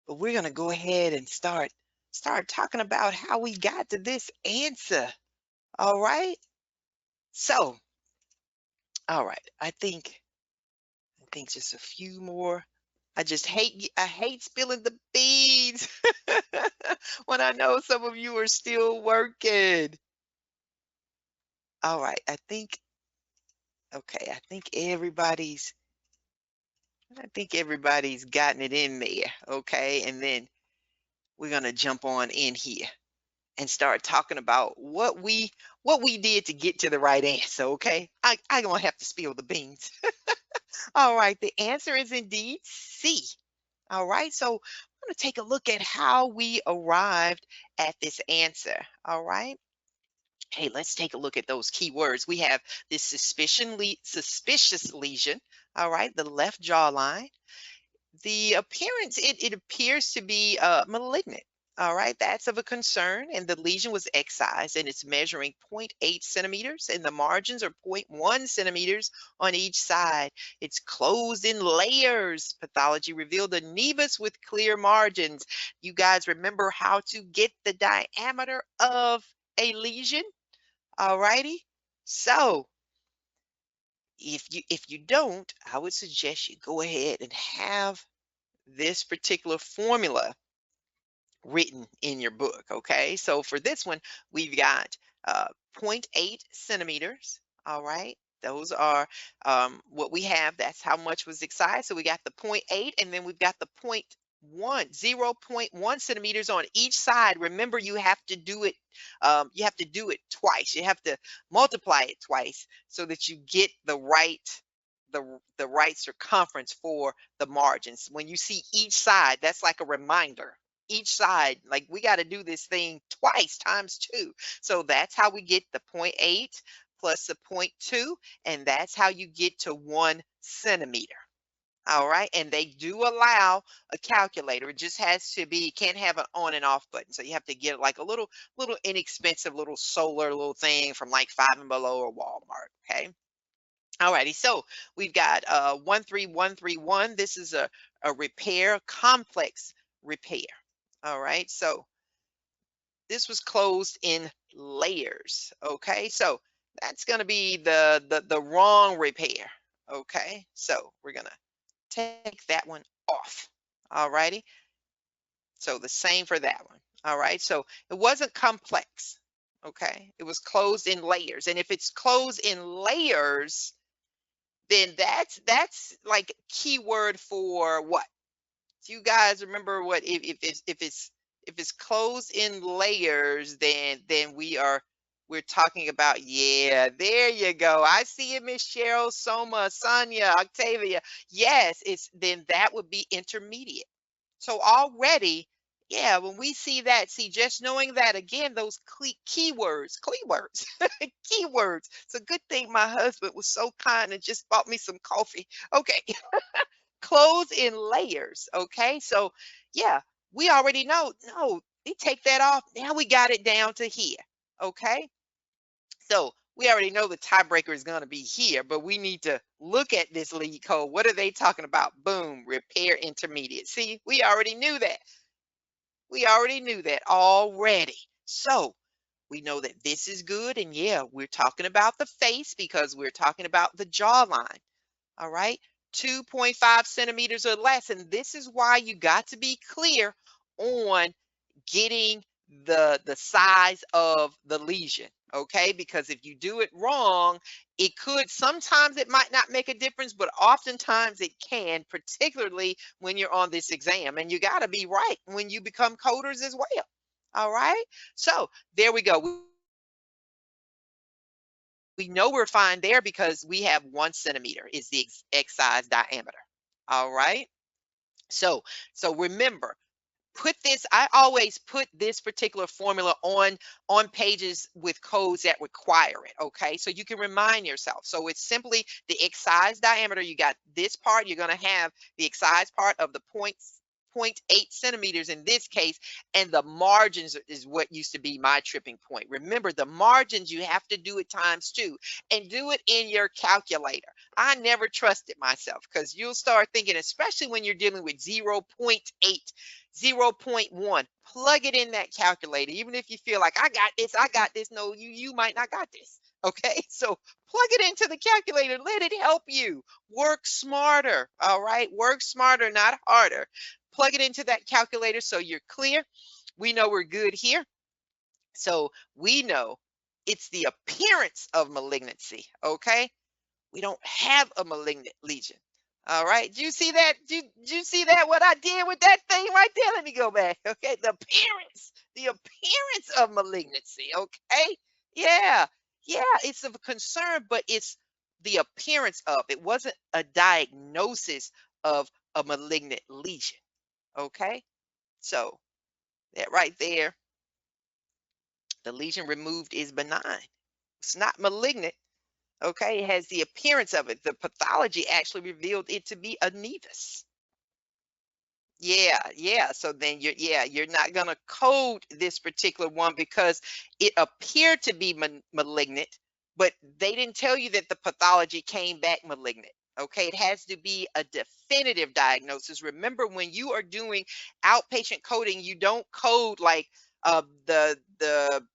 but we're gonna go ahead and start talking about how we got to this answer. All right. So, all right, I think just a few more. I hate spilling the beans when I know some of you are still working. All right, I think everybody's gotten it in there. Okay, and then we're gonna jump on in here and start talking about what we did to get to the right answer. Okay, I gonna have to spill the beans. All right, the answer is indeed C. All right, so I'm going to take a look at how we arrived at this answer. All right. Hey, let's take a look at those keywords. We have this suspicious lesion. All right, the left jawline. The appearance, it appears to be malignant. All right, that's of a concern. And the lesion was excised and it's measuring 0.8 centimeters, and the margins are 0.1 centimeters on each side. It's closed in layers. Pathology revealed a nevus with clear margins. You guys remember how to get the diameter of a lesion? All righty. So if you don't, I would suggest you go ahead and have this particular formula written in your book. Okay, so for this one, we've got uh, zero point 0.8 centimeters. All right, those are what we have. That's how much was excised. So we got the 0.8, and then we've got the 0.1 centimeters on each side. Remember, you have to do it. You have to do it twice. You have to multiply it twice so that you get the right circumference for the margins. When you see each side, that's like a reminder. Each side, like we got to do this thing twice times 2. So that's how we get the 0.8 plus the 0.2, and that's how you get to 1 centimeter. All right, and they do allow a calculator. It just has to be, can't have an on and off button. So you have to get like a little inexpensive little solar little thing from like Five and Below or Walmart. Okay. Alrighty, so we've got 13131. This is a repair, complex repair. All right, so this was closed in layers. Okay, so that's going to be the wrong repair. Okay, so we're going to take that one off. Alrighty, so the same for that one. All right, so it wasn't complex. Okay, it was closed in layers, and if it's closed in layers, then that's like keyword for what? Do you guys remember what if it's closed in layers, then we're talking about, yeah, there you go. I see it, Miss Cheryl, Soma, Sonia, Octavia. Yes, it's then that would be intermediate. So already, yeah, when we see that, see, just knowing that again, those keywords, keywords. It's a good thing my husband was so kind and just bought me some coffee. Okay, clothes in layers. Okay, so yeah, we already know. No, we take that off. Now we got it down to here. Okay, so we already know the tiebreaker is going to be here, but we need to look at this lead code. What are they talking about? Boom, repair intermediate. See, we already knew that. We already knew that already. So we know that this is good. And yeah, we're talking about the face because we're talking about the jawline. All right, 2.5 centimeters or less. And this is why you got to be clear on getting the size of the lesion. Okay, because if you do it wrong, sometimes it might not make a difference, but oftentimes it can, particularly when you're on this exam. And you got to be right when you become coders as well. All right, so there we go. We know we're fine there because we have 1 centimeter is the excised diameter. All right. So remember, I always put this particular formula on pages with codes that require it. Okay, so you can remind yourself. So it's simply the excised diameter. You got this part, you're going to have the excised part of the 0.8 centimeters in this case, and the margins is what used to be my tripping point. Remember, the margins, you have to do it times 2 and do it in your calculator. I never trusted myself because you'll start thinking, especially when you're dealing with 0.8, 0.1, plug it in that calculator. Even if you feel like I got this. No, you might not got this. Okay, so plug it into the calculator. Let it help you. Work smarter. All right, work smarter, not harder. Plug it into that calculator so you're clear. We know we're good here. So we know it's the appearance of malignancy. Okay, we don't have a malignant lesion. All right. Do you see that? Do you see that? What I did with that thing right there? Let me go back. Okay. The appearance of malignancy. Okay. Yeah. Yeah. It's of concern, but it's the appearance of. It wasn't a diagnosis of a malignant lesion. Okay. So that right there, the lesion removed is benign. It's not malignant. Okay, it has the appearance of it. The pathology actually revealed it to be a nevus. Yeah, yeah. So then you're not gonna code this particular one because it appeared to be malignant, but they didn't tell you that the pathology came back malignant. Okay, it has to be a definitive diagnosis. Remember, when you are doing outpatient coding, you don't code like the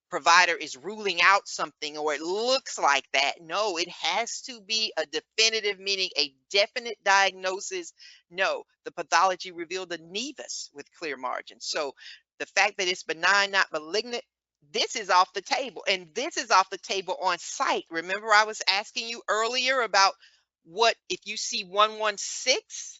provider is ruling out something or it looks like that. No, it has to be a definitive, meaning a definite diagnosis. No, the pathology revealed a nevus with clear margins. So the fact that it's benign, not malignant, this is off the table. And this is off the table on site. Remember, I was asking you earlier about what if you see 116?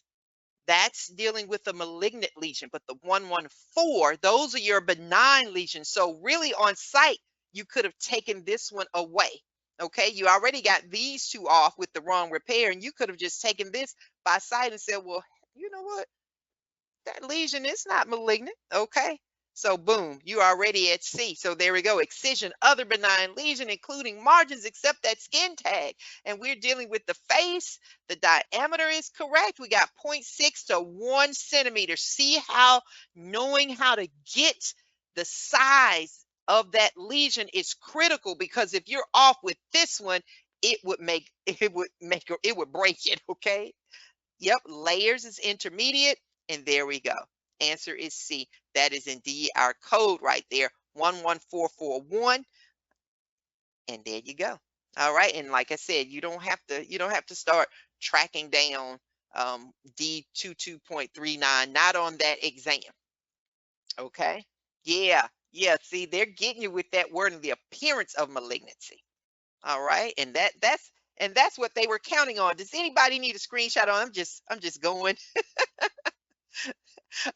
That's dealing with a malignant lesion, but the 114, those are your benign lesions. So really on site, you could have taken this one away. Okay, you already got these two off with the wrong repair, and you could have just taken this by site and said, well, you know what? That lesion is not malignant. Okay. So boom, you already at C. So there we go. Excision, other benign lesion, including margins, except that skin tag. And we're dealing with the face. The diameter is correct. We got 0.6 to 1 centimeter. See how knowing how to get the size of that lesion is critical, because if you're off with this one, it would break it. Okay. Yep, layers is intermediate, and there we go. Answer is C. That is indeed our code right there, 11441, and there you go. All right, and like I said, you don't have to start tracking down D22.39, not on that exam. Okay? Yeah, yeah. See, they're getting you with that word and the appearance of malignancy. All right, and that's what they were counting on. Does anybody need a screenshot on? I'm just going.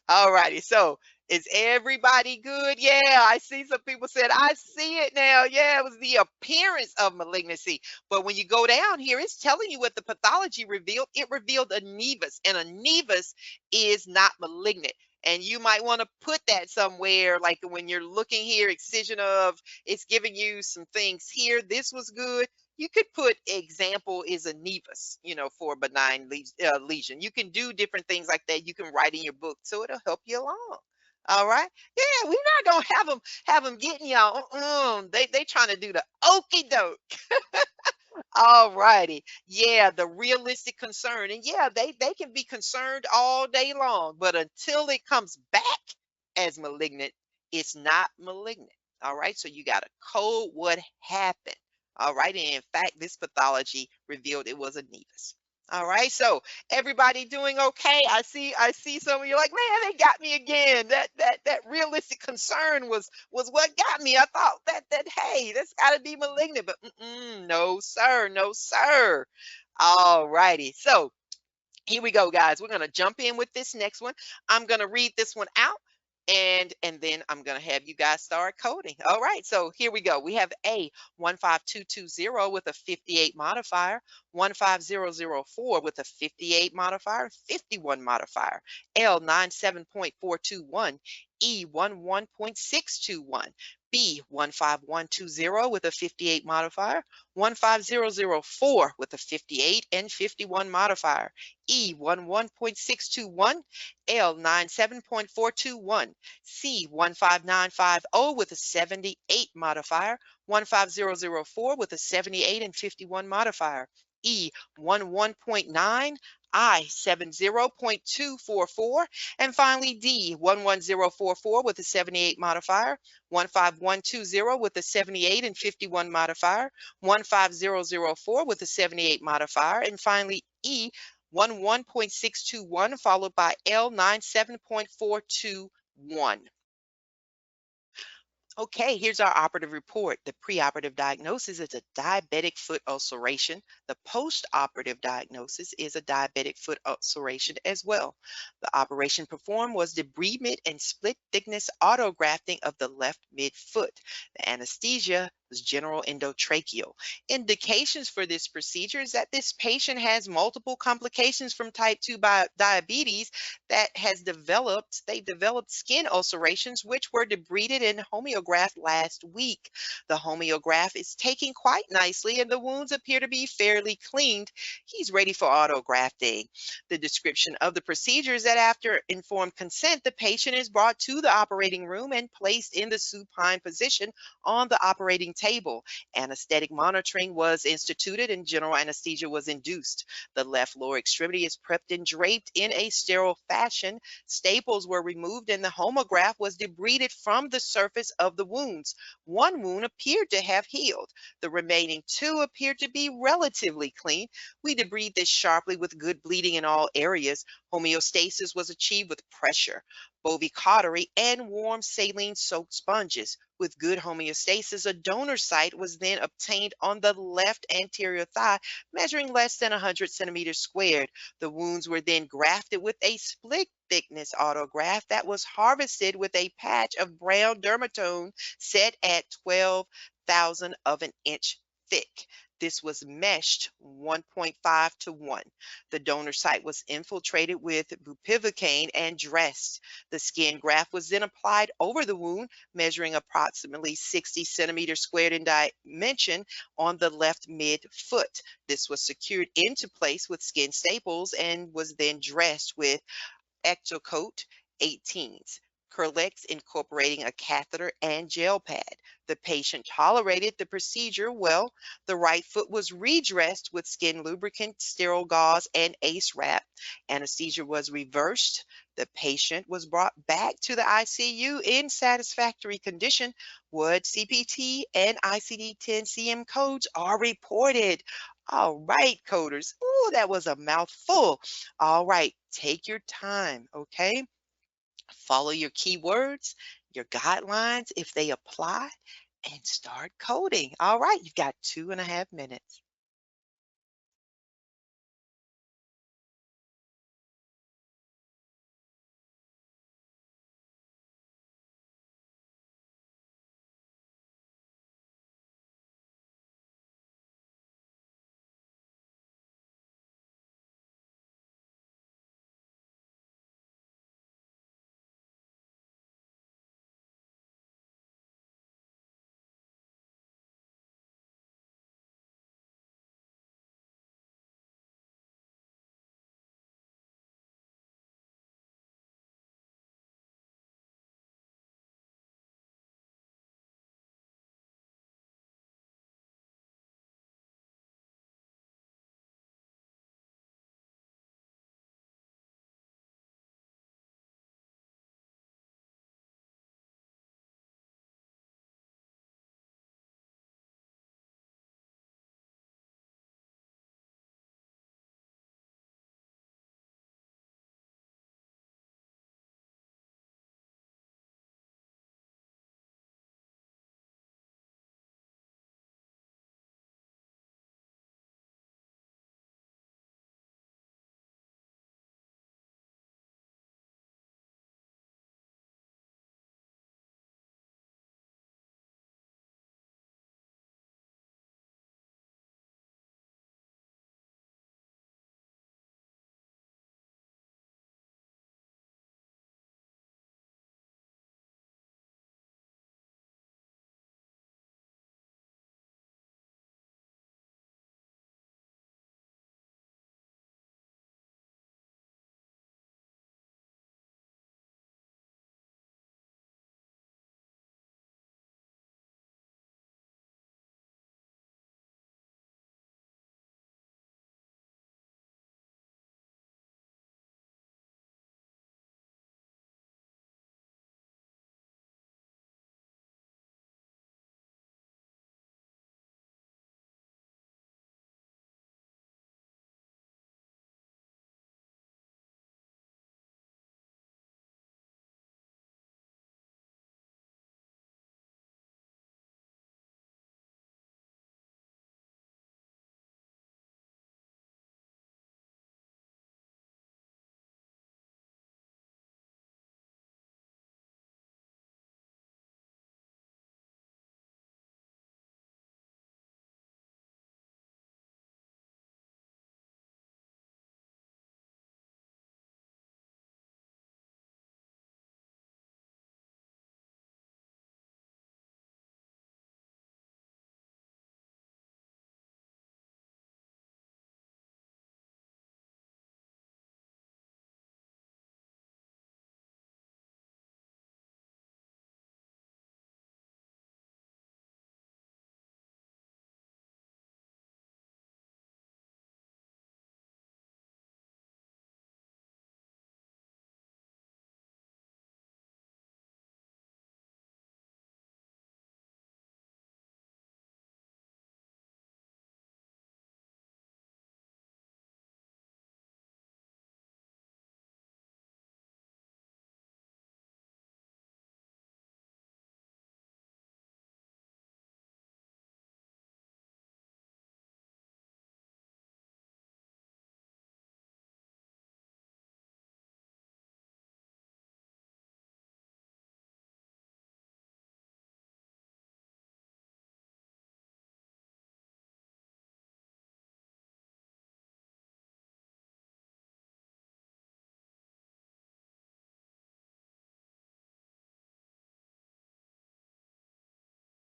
All righty. So is everybody good? Yeah, I see some people said, I see it now. Yeah, it was the appearance of malignancy. But when you go down here, it's telling you what the pathology revealed. It revealed a nevus, and a nevus is not malignant. And you might want to put that somewhere, like when you're looking here, excision of, it's giving you some things here. This was good. You could put example is a nevus, for a benign lesion. You can do different things like that. You can write in your book, so it'll help you along. All right. Yeah, we're not gonna have them getting y'all. They trying to do the okey doke. All righty. Yeah, the realistic concern. And yeah, they can be concerned all day long, but until it comes back as malignant, it's not malignant. All right. So you got to code what happened. All right. And in fact, this pathology revealed it was a nevus. All right. So everybody doing okay? I see some of you like, man, they got me again. That realistic concern was what got me. I thought that hey, that's got to be malignant, but no, sir, no, sir. All righty. So here we go, guys. We're gonna jump in with this next one. I'm gonna read this one out, and then I'm gonna have you guys start coding. All right, so here we go. We have A 15220 with a 58 modifier, 15004 with a 58 modifier, 51 modifier, L 97.421, E 11.621, B 15120 with a 58 modifier, 15004 with a 58 and 51 modifier, E 11.621, L 97.421, C 15950 with a 78 modifier, 15004 with a 78 and 51 modifier, E 11.9, I 70.244, and finally D 11044 with a 78 modifier, 15120 with a 78 and 51 modifier, 15004 with a 78 modifier, and finally E 11.621 followed by L 97.421. Okay, here's our operative report. The preoperative diagnosis is a diabetic foot ulceration. The postoperative diagnosis is a diabetic foot ulceration as well. The operation performed was debridement and split thickness autografting of the left midfoot. The anesthesia was general endotracheal. Indications for this procedure is that this patient has multiple complications from type 2 diabetes that they developed skin ulcerations which were debrided and homeographed last week. The homeograph is taking quite nicely and the wounds appear to be fairly cleaned. He's ready for autografting. The description of the procedure is that after informed consent, the patient is brought to the operating room and placed in the supine position on the operating table. Anesthetic monitoring was instituted and general anesthesia was induced. The left lower extremity is prepped and draped in a sterile fashion. Staples were removed and the homograph was debrided from the surface of the wounds. One wound appeared to have healed. The remaining two appeared to be relatively clean. We debrided this sharply with good bleeding in all areas. Homeostasis was achieved with pressure, bovicautery, and warm saline-soaked sponges. With good homeostasis, a donor site was then obtained on the left anterior thigh, measuring less than 100 centimeters squared. The wounds were then grafted with a split thickness autograft that was harvested with a patch of brown dermatome set at 12,000 of an inch thick. This was meshed 1.5 to 1. The donor site was infiltrated with bupivacaine and dressed. The skin graft was then applied over the wound, measuring approximately 60 centimeters squared in dimension on the left midfoot. This was secured into place with skin staples and was then dressed with Ectocoat 18s, Curlex incorporating a catheter and gel pad. The patient tolerated the procedure well. The right foot was redressed with skin lubricant, sterile gauze, and ACE wrap. Anesthesia was reversed. The patient was brought back to the ICU in satisfactory condition. Wood CPT and ICD-10 CM codes are reported. All right, coders. Ooh, that was a mouthful. All right, take your time, okay? Follow your keywords, your guidelines if they apply, and start coding. All right, you've got 2.5 minutes.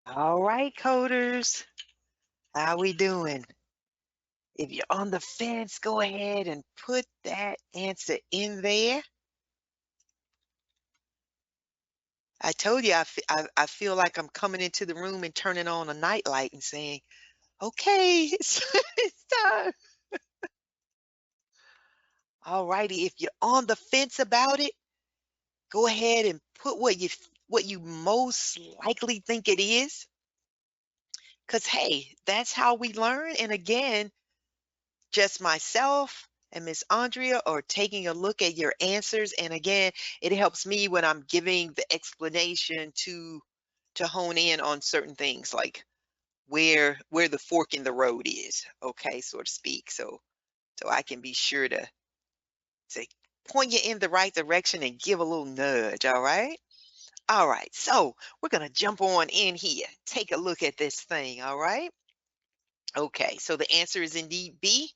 All right, coders, how we doing? If you're on the fence, go ahead and put that answer in there. I told you I feel like I'm coming into the room and turning on a nightlight and saying, okay, it's time. All righty, if you're on the fence about it, go ahead and put what you most likely think it is. Because hey, that's how we learn. And again, just myself and Miss Andrea are taking a look at your answers. And again, it helps me when I'm giving the explanation to hone in on certain things like where the fork in the road is, okay, so to speak. So I can be sure to point you in the right direction and give a little nudge, all right? All right, so we're gonna jump on in here. Take a look at this thing, all right? Okay, so the answer is indeed B.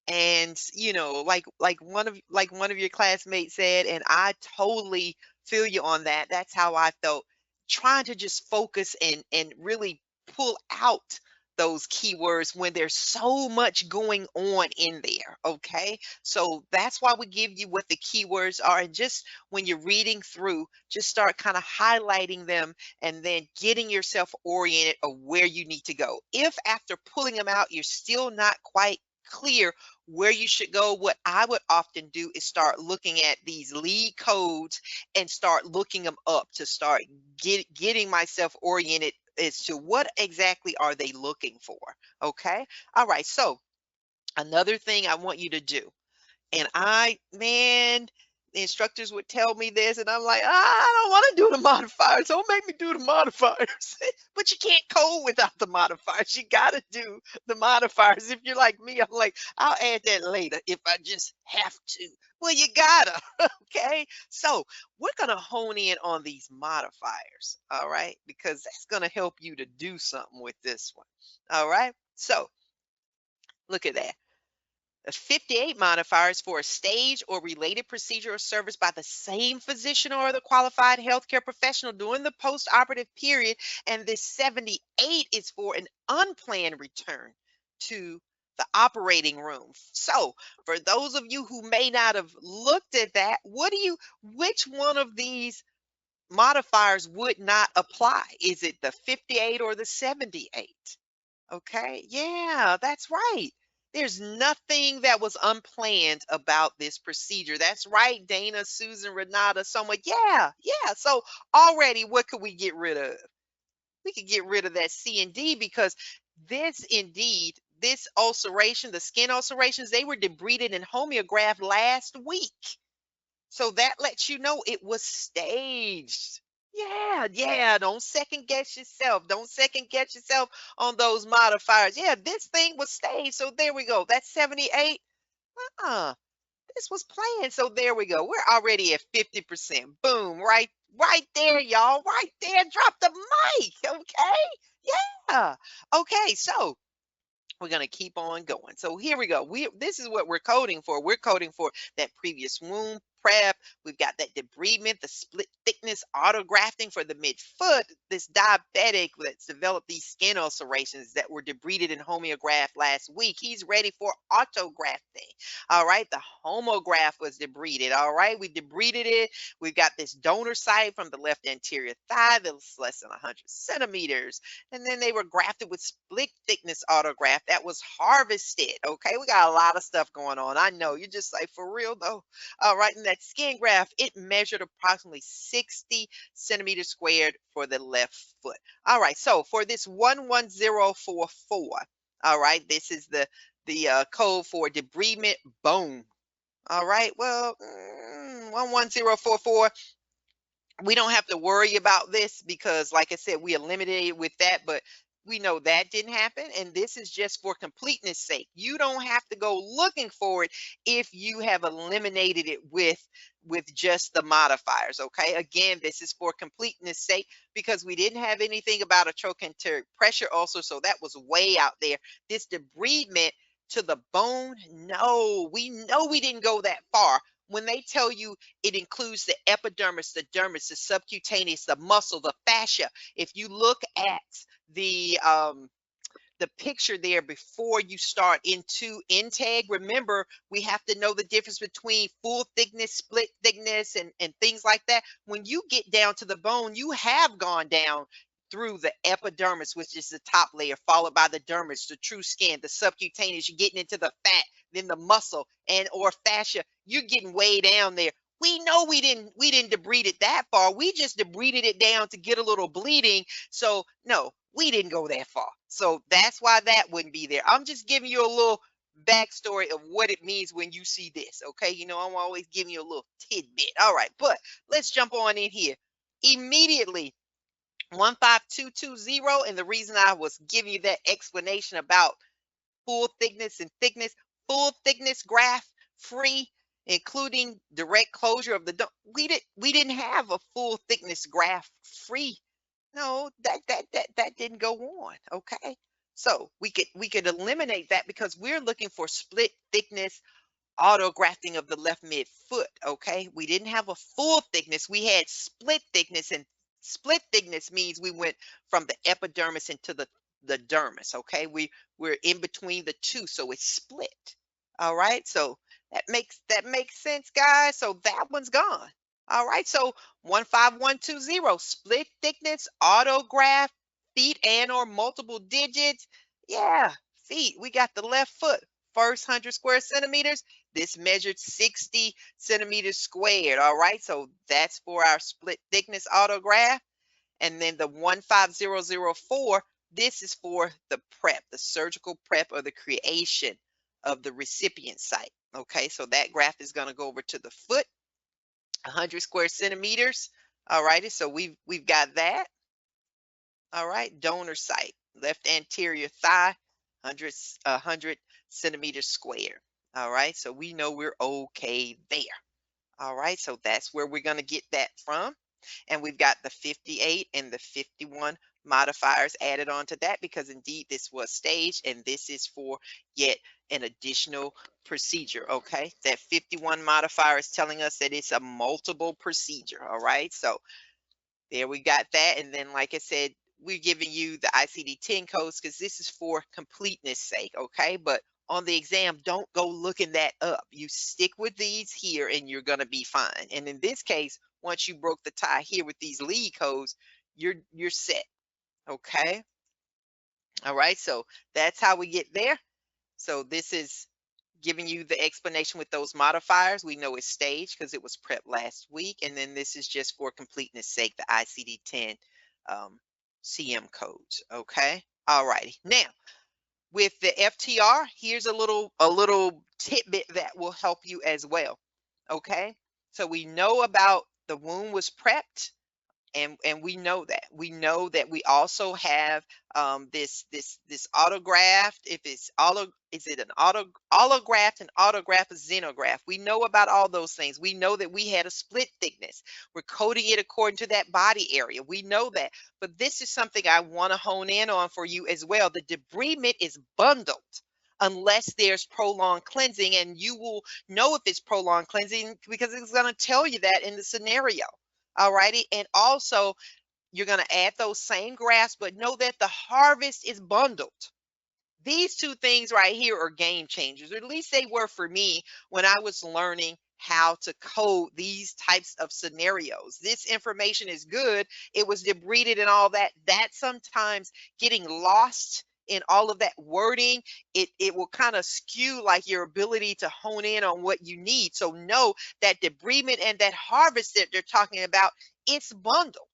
And like one of your classmates said, and I totally feel you on that. That's how I felt, trying to just focus and really pull out those keywords when there's so much going on in there. Okay, so that's why we give you what the keywords are, and just when you're reading through, just start kind of highlighting them and then getting yourself oriented of where you need to go. If after pulling them out you're still not quite clear where you should go, what I would often do is start looking at these lead codes and start looking them up to start getting myself oriented as to what exactly are they looking for. Okay. All right. So another thing I want you to do, and man, the instructors would tell me this, and I'm like, I don't want to do the modifiers. Don't make me do the modifiers. But you can't code without the modifiers. You got to do the modifiers. If you're like me, I'm like, I'll add that later if I just have to. Well, you gotta. Okay. So we're going to hone in on these modifiers. All right. Because that's going to help you to do something with this one. All right. So look at that. 58 modifiers for a stage or related procedure or service by the same physician or the qualified healthcare professional during the post-operative period. And this 78 is for an unplanned return to the operating room. So for those of you who may not have looked at that, which one of these modifiers would not apply? Is it the 58 or the 78? Okay, yeah, that's right. There's nothing that was unplanned about this procedure. That's right, Dana, Susan, Renata, someone. Yeah, yeah. So already, what could we get rid of? We could get rid of that C and D because this ulceration, the skin ulcerations, they were debrided and homeographed last week. So that lets you know it was staged. Yeah, yeah. Don't second guess yourself. Don't second guess yourself on those modifiers. Yeah, this thing was staged. So there we go. That's 78. This was planned. So there we go. We're already at 50%. Boom. Right there, y'all. Right there. Drop the mic. Okay. Yeah. Okay. So we're going to keep on going. So here we go. This is what we're coding for. We're coding for that previous wound prep. We've got that debridement, the split thickness autografting for the midfoot, this diabetic that's developed these skin ulcerations that were debrided and homeographed last week. He's ready for autografting. All right. The homograph was debrided. All right. We debrided it. We've got this donor site from the left anterior thigh that's less than 100 centimeters. And then they were grafted with split thickness autograft that was harvested. Okay, we got a lot of stuff going on. I know you're just like, for real though. All right, and that skin graft, it measured approximately 60 centimeters squared for the left foot. All right, so for this 11044, all right, this is the code for debridement bone. All right, well, 11044, we don't have to worry about this because, like I said, we eliminated with that, but we know that didn't happen. And this is just for completeness sake. You don't have to go looking for it if you have eliminated it with just the modifiers. Okay. Again, this is for completeness sake because we didn't have anything about a trochanteric pressure ulcer. So that was way out there. This debridement to the bone, no, we know we didn't go that far. when they tell you it includes the epidermis, the dermis, the subcutaneous, the muscle, the fascia, if you look at the picture there before you start into intake, remember, we have to know the difference between full thickness, split thickness, and things like that. When you get down to the bone, you have gone down through the epidermis, which is the top layer, followed by the dermis, the true skin, the subcutaneous, you're getting into the fat, then the muscle and or fascia. You're getting way down there. We know we didn't debride it that far. We just debrided it down to get a little bleeding. So no, we didn't go that far. So that's why that wouldn't be there. I'm just giving you a little backstory of what it means when you see this. Okay, you know, I'm always giving you a little tidbit. All right, but let's jump on in here immediately. 15220, and the reason I was giving you that explanation about full thickness and thickness, full thickness graft free, including direct closure of the we didn't have a full thickness graft free. No, that didn't go on. Okay, so we could eliminate that because we're looking for split thickness autografting of the left midfoot. Okay, we didn't have a full thickness, we had split thickness, and split thickness means we went from the epidermis into the dermis. Okay, we're in between the two, so it's split. All right, so that makes sense, guys. So that one's gone. All right, so 15120, split thickness autograft, feet and or multiple digits. Yeah, feet, we got the left foot, first 100 square centimeters. This measured 60 centimeters squared. All right, so that's for our split thickness autograft. And then the 15004, this is for the prep, the surgical prep or the creation of the recipient site. Okay, so that graft is going to go over to the foot, 100 square centimeters. All righty, so we've got that. All right, donor site, left anterior thigh, 100 centimeters square. All right, so we know we're okay there. All right, so that's where we're going to get that from. And we've got the 58 and the 51 modifiers added on to that because indeed this was staged and this is for yet an additional procedure. Okay, that 51 modifier is telling us that it's a multiple procedure. All right, so there we got that. And then, like I said, we're giving you the ICD-10 codes because this is for completeness sake. Okay, but on the exam, don't go looking that up. You stick with these here and you're going to be fine. And in this case, once you broke the tie here with these lead codes, you're set. Okay. All right. So that's how we get there. So this is giving you the explanation with those modifiers. We know it's staged because it was prepped last week. And then this is just for completeness sake, the ICD-10 CM codes. Okay. All righty. Now, with the FTR, here's a little tidbit that will help you as well. Okay, so we know about the wound was prepped, and we know that we also have this autograft. If it's is it an allograft, an autograft, a xenograft? We know about all those things. We know that we had a split thickness. We're coding it according to that body area. We know that, but this is something I want to hone in on for you as well. The debridement is bundled unless there's prolonged cleansing, and you will know if it's prolonged cleansing because it's going to tell you that in the scenario. All righty. And also, you're going to add those same grafts, but know that the harvest is bundled. These two things right here are game changers, or at least they were for me when I was learning how to code these types of scenarios. This information is good. It was debrided and all that. That sometimes getting lost in all of that wording, it will kind of skew like your ability to hone in on what you need. So know that debridement and that harvest that they're talking about, it's bundled.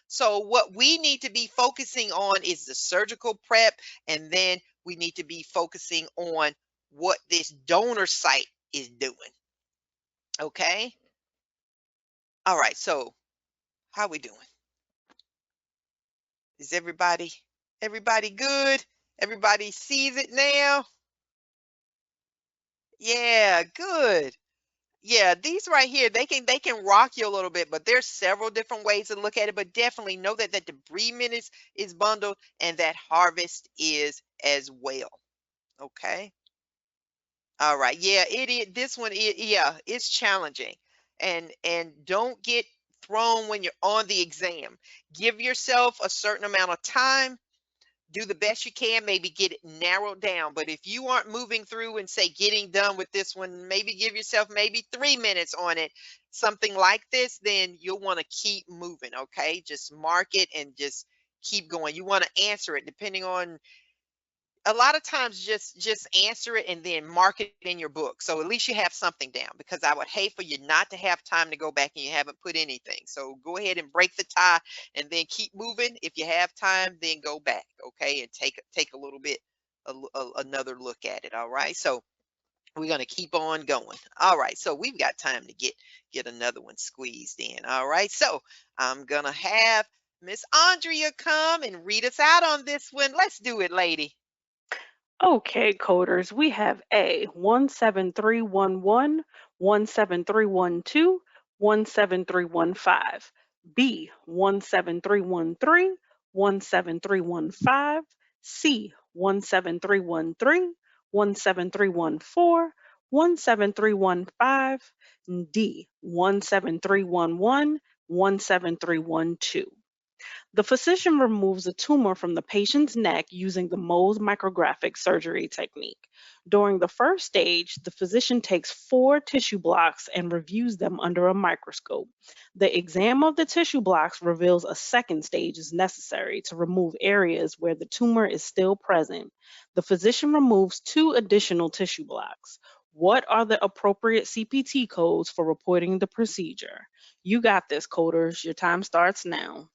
So what we need to be focusing on is the surgical prep, and then we need to be focusing on what this donor site is doing. Okay. All right. So how we doing? Is everybody good? Everybody sees it now? Yeah, good. Yeah, these right here, they can rock you a little bit, but there's several different ways to look at it. But definitely know that the debridement is bundled and that harvest is as well. Okay. All right. Yeah, it is. This one, yeah, it's challenging. And don't get thrown when you're on the exam. Give yourself a certain amount of time. Do the best you can, maybe get it narrowed down. But if you aren't moving through and say getting done with this one, maybe give yourself maybe 3 minutes on it, something like this, then you'll want to keep moving. Okay. Just mark it and just keep going. You want to answer it depending on a lot of times just answer it and then mark it in your book. So at least you have something down because I would hate for you not to have time to go back and you haven't put anything. So go ahead and break the tie and then keep moving. If you have time, then go back, okay, and take a little bit another look at it. All right. So we're going to keep on going. All right. So we've got time to get another one squeezed in. All right. So I'm going to have Miss Andrea come and read us out on this one. Let's do it, lady. Okay, coders, we have A 17311, 17312, 17315, B 17313, 17315, C 17313, 17314, 17315, D 17311, 17312. The physician removes a tumor from the patient's neck using the Mohs micrographic surgery technique. During the first stage, the physician takes 4 tissue blocks and reviews them under a microscope. The exam of the tissue blocks reveals a second stage is necessary to remove areas where the tumor is still present. The physician removes 2 additional tissue blocks. What are the appropriate CPT codes for reporting the procedure? You got this, coders. Your time starts now.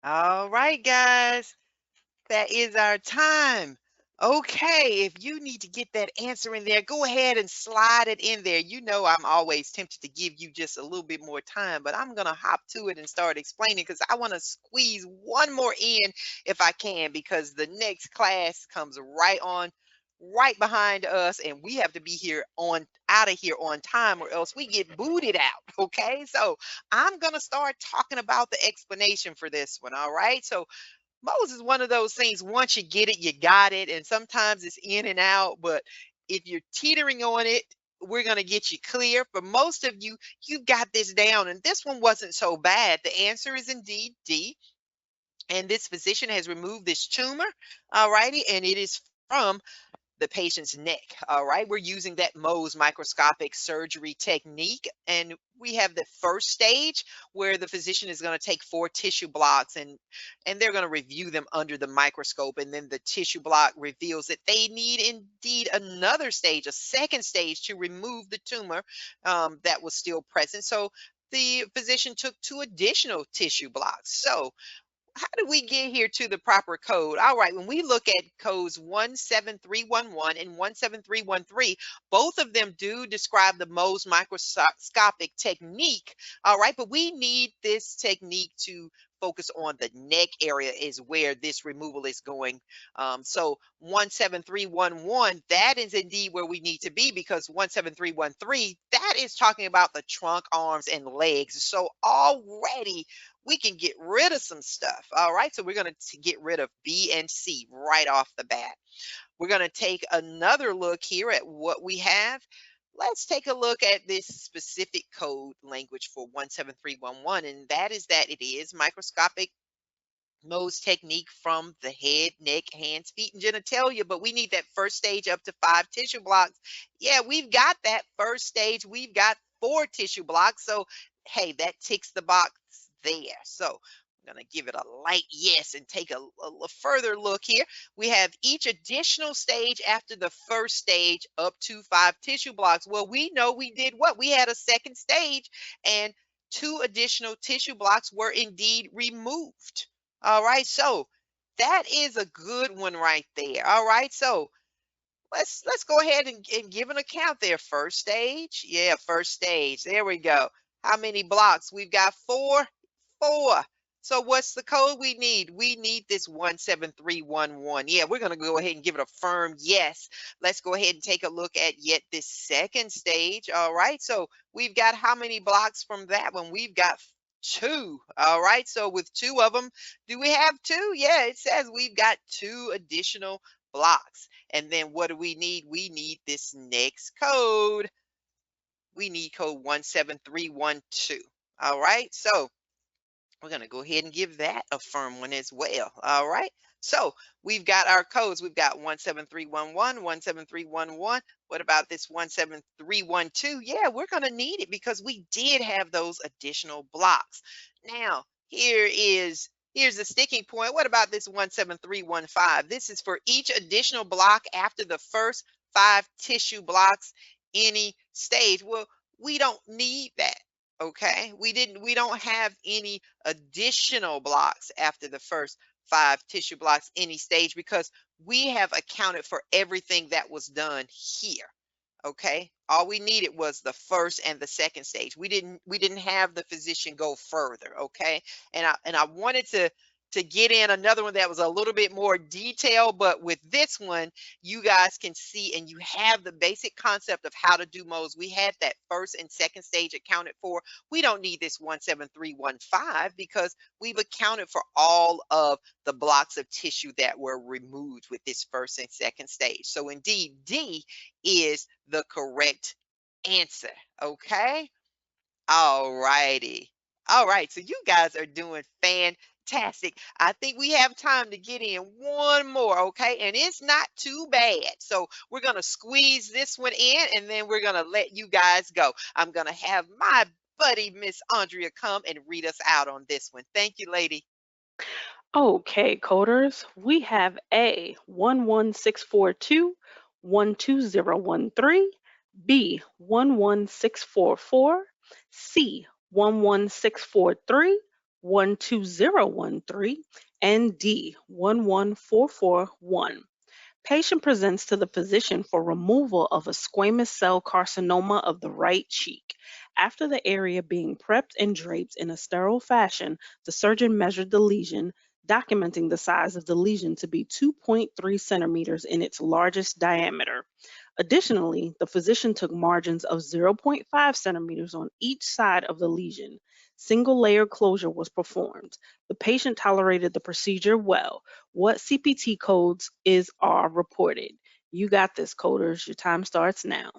All right, guys. That is our time. Okay, if you need to get that answer in there, go ahead and slide it in there. You know, I'm always tempted to give you just a little bit more time, but I'm going to hop to it and start explaining because I want to squeeze one more in if I can, because the next class comes right behind us, and we have to be here on out of here on time or else we get booted out. Okay, so I'm going to start talking about the explanation for this one. All right, so Mohs is one of those things, once you get it, you got it. And sometimes it's in and out. But if you're teetering on it, we're going to get you clear. For most of you, you've got this down. And this one wasn't so bad. The answer is indeed D. And this physician has removed this tumor. All righty. And it is from the patient's neck. All right, we're using that Mohs microscopic surgery technique, and we have the first stage where the physician is going to take 4 tissue blocks and they're going to review them under the microscope, and then the tissue block reveals that they need indeed another stage, a second stage, to remove the tumor that was still present. So the physician took 2 additional tissue blocks. So how do we get here to the proper code? All right, when we look at codes 17311 and 17313, both of them do describe the Mohs microscopic technique. All right, but we need this technique to focus on the neck area is where this removal is going. So 17311, that is indeed where we need to be, because 17313, that is talking about the trunk, arms, and legs. So already we can get rid of some stuff. All right, so we're going to get rid of B and C right off the bat. We're going to take another look here at what we have. Let's take a look at this specific code language for 17311, and that is that it is microscopic Mohs technique from the head, neck, hands, feet, and genitalia, but we need that first stage up to 5 tissue blocks. Yeah, we've got that first stage. We've got 4 tissue blocks. So, hey, that ticks the box there. So, I'm going to give it a light yes and take a further look here. We have each additional stage after the first stage up to 5 tissue blocks. Well, we know we did what? We had a second stage, and 2 additional tissue blocks were indeed removed. All right, so that is a good one right there. All right, so let's go ahead and give an account there. First stage, yeah, first stage. There we go. How many blocks? We've got 4. So what's the code we need? We need this 17311. Yeah, we're going to go ahead and give it a firm yes. Let's go ahead and take a look at yet this second stage. All right, so we've got how many blocks from that one? We've got 2. All right, so with 2 of them, do we have 2? Yeah, it says we've got 2 additional blocks. And then what do we need? We need this next code. We need code 17312. All right, so we're going to go ahead and give that a firm one as well. All right. So we've got our codes. We've got 17311, 17311. What about this 17312? Yeah, we're going to need it because we did have those additional blocks. Now, here's the sticking point. What about this 17315? This is for each additional block after the first 5 tissue blocks, any stage. Well, we don't need that. Okay, we don't have any additional blocks after the first 5 tissue blocks any stage, because we have accounted for everything that was done here. Okay, all we needed was the first and the second stage. We didn't have the physician go further. Okay, and I wanted to get in another one that was a little bit more detailed, but with this one, you guys can see and you have the basic concept of how to do Mohs. We had that first and second stage accounted for. We don't need this 17315 because we've accounted for all of the blocks of tissue that were removed with this first and second stage. So indeed, D is the correct answer. Okay. All righty. All right. So you guys are doing fantastic. I think we have time to get in one more. Okay. And it's not too bad. So we're going to squeeze this one in and then we're going to let you guys go. I'm going to have my buddy, Miss Andrea, come and read us out on this one. Thank you, lady. Okay, coders, we have A 11642 12013, B 11644, C 11643 12013, and D 11441. Patient presents to the physician for removal of a squamous cell carcinoma of the right cheek. After the area being prepped and draped in a sterile fashion, the surgeon measured the lesion, documenting the size of the lesion to be 2.3 centimeters in its largest diameter. Additionally, the physician took margins of zero point 0.5 centimeters on each side of the lesion. Single layer closure was performed. The patient tolerated the procedure well. What CPT codes are reported? You got this, coders. Your time starts now.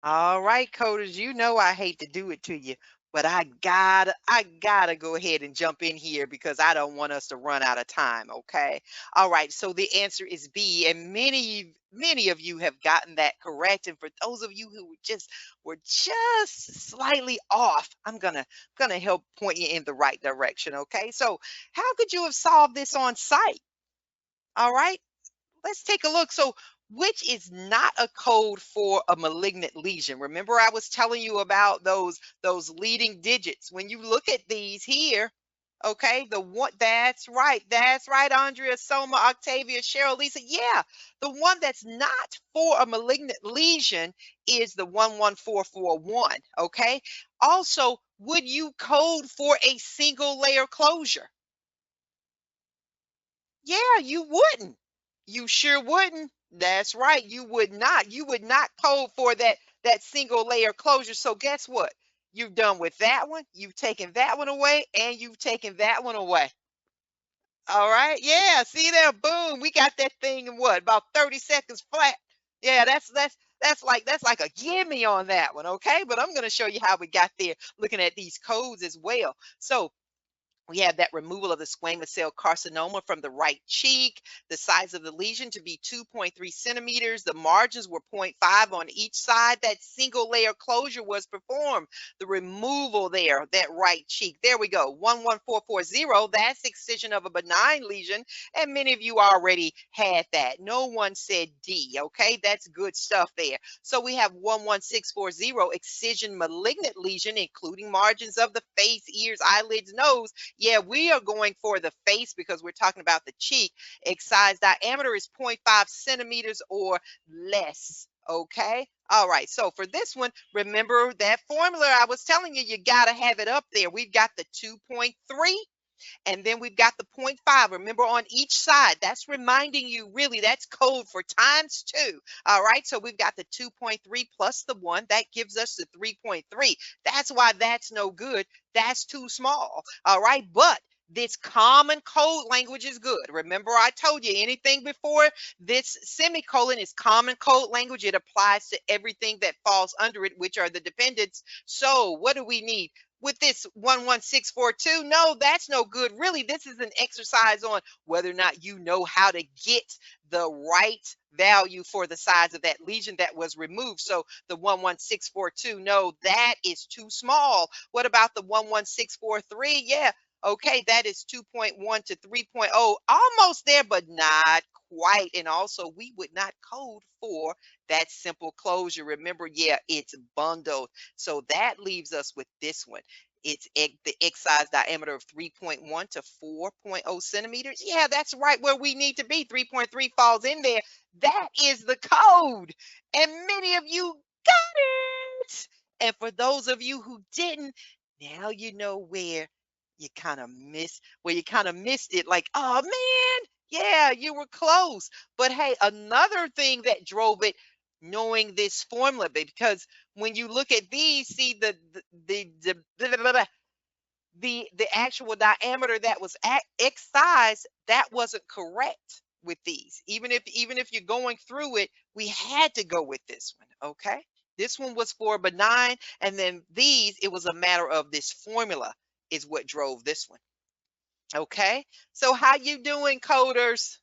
All right, coders, you know I hate to do it to you, but I gotta go ahead and jump in here because I don't want us to run out of time, okay? All right, so the answer is B, and many of you have gotten that correct. And for those of you who were just slightly off, I'm gonna help point you in the right direction, okay? So how could you have solved this on site? All right. Let's take a look. So, which is not a code for a malignant lesion? Remember, I was telling you about those leading digits. When you look at these here, okay, the one that's right, Andrea, Soma, Octavia, Cheryl, Lisa. Yeah, the one that's not for a malignant lesion is the 11441. Okay. Also, would you code for a single layer closure? Yeah, you wouldn't. You sure wouldn't. That's right. You would not. You would not code for that single layer closure. So guess what? You've done with that one. You've taken that one away, and you've taken that one away. All right. Yeah. See there. Boom. We got that thing in what? About 30 seconds flat. Yeah. That's That's like a gimme on that one, okay? But I'm going to show you how we got there looking at these codes as well. So we have that removal of the squamous cell carcinoma from the right cheek, the size of the lesion to be 2.3 centimeters. The margins were 0.5 on each side. That single layer closure was performed. The removal there, that right cheek. There we go. 11440. That's excision of a benign lesion. And many of you already had that. No one said D. Okay, that's good stuff there. So we have 11640, excision malignant lesion, including margins of the face, ears, eyelids, nose. Yeah, we are going for the face because we're talking about the cheek. Excised diameter is 0.5 centimeters or less. Okay. All right. So for this one, remember that formula I was telling you, you got to have it up there. We've got the 2.3. And then we've got the 0.5. Remember, on each side, that's reminding you, really, that's code for times 2. All right, so we've got the 2.3 plus the 1. That gives us the 3.3. That's why that's no good. That's too small. All right, but this common code language is good. Remember, I told you anything before this semicolon is common code language. It applies to everything that falls under it, which are the dependents. So what do we need? With this 11642, no, that's no good. Really, this is an exercise on whether or not you know how to get the right value for the size of that lesion that was removed. So the 11642, no, that is too small. What about the 11643? Yeah, okay, that is 2.1 to 3.0, almost there, but not quite. And also, we would not code for that simple closure. Remember, yeah, it's bundled. So that leaves us with this one. It's the excised diameter of 3.1 to 4.0 centimeters. Yeah, that's right where we need to be. 3.3 falls in there. That is the code. And many of you got it. And for those of you who didn't, now you know where you kind of missed it. Like, oh man, yeah, you were close. But hey, another thing that drove it, knowing this formula, because when you look at these, see the actual diameter that was excised, that wasn't correct with these. Even if you're going through it, we had to go with this one. Okay, this one was for benign, and then these, it was a matter of this formula is what drove this one. Okay, so how you doing, coders?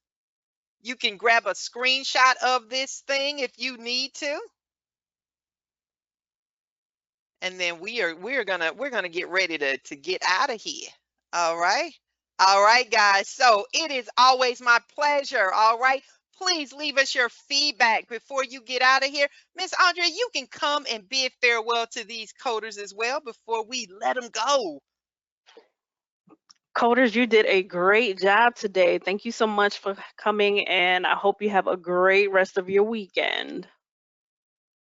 You can grab a screenshot of this thing if you need to. And then we're gonna get ready to get out of here. All right. All right, guys. So it is always my pleasure. All right. Please leave us your feedback before you get out of here. Miss Andrea, you can come and bid farewell to these coders as well before we let them go. Coders, you did a great job today. Thank you so much for coming, and I hope you have a great rest of your weekend.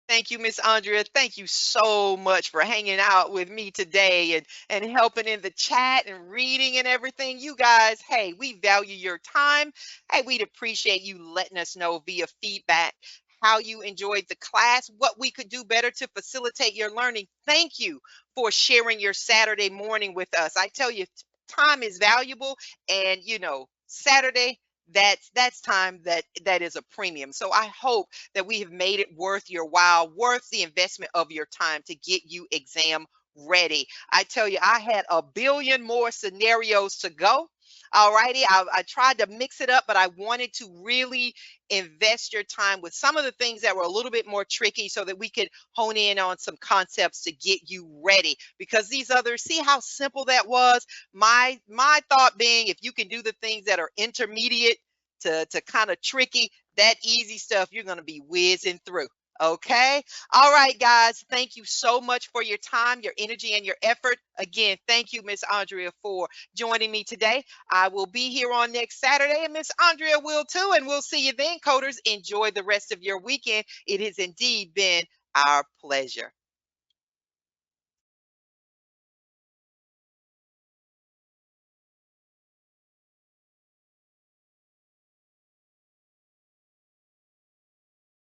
Thank you, Miss Andrea. Thank you so much for hanging out with me today and helping in the chat and reading and everything. You guys, hey, we value your time. Hey, we'd appreciate you letting us know via feedback how you enjoyed the class, what we could do better to facilitate your learning. Thank you for sharing your Saturday morning with us. I tell you, time is valuable, and Saturday, that's time that is a premium. So I hope that we have made it worth your while, worth the investment of your time to get you exam ready. I tell you, I had a billion more scenarios to go. All righty. I tried to mix it up, but I wanted to really invest your time with some of the things that were a little bit more tricky so that we could hone in on some concepts to get you ready. Because these others, see how simple that was? My thought being, if you can do the things that are intermediate to kind of tricky, that easy stuff, you're going to be whizzing through. Okay. All right, guys. Thank you so much for your time, your energy, and your effort. Again, thank you, Miss Andrea, for joining me today. I will be here on next Saturday, and Miss Andrea will too. And we'll see you then, coders. Enjoy the rest of your weekend. It has indeed been our pleasure.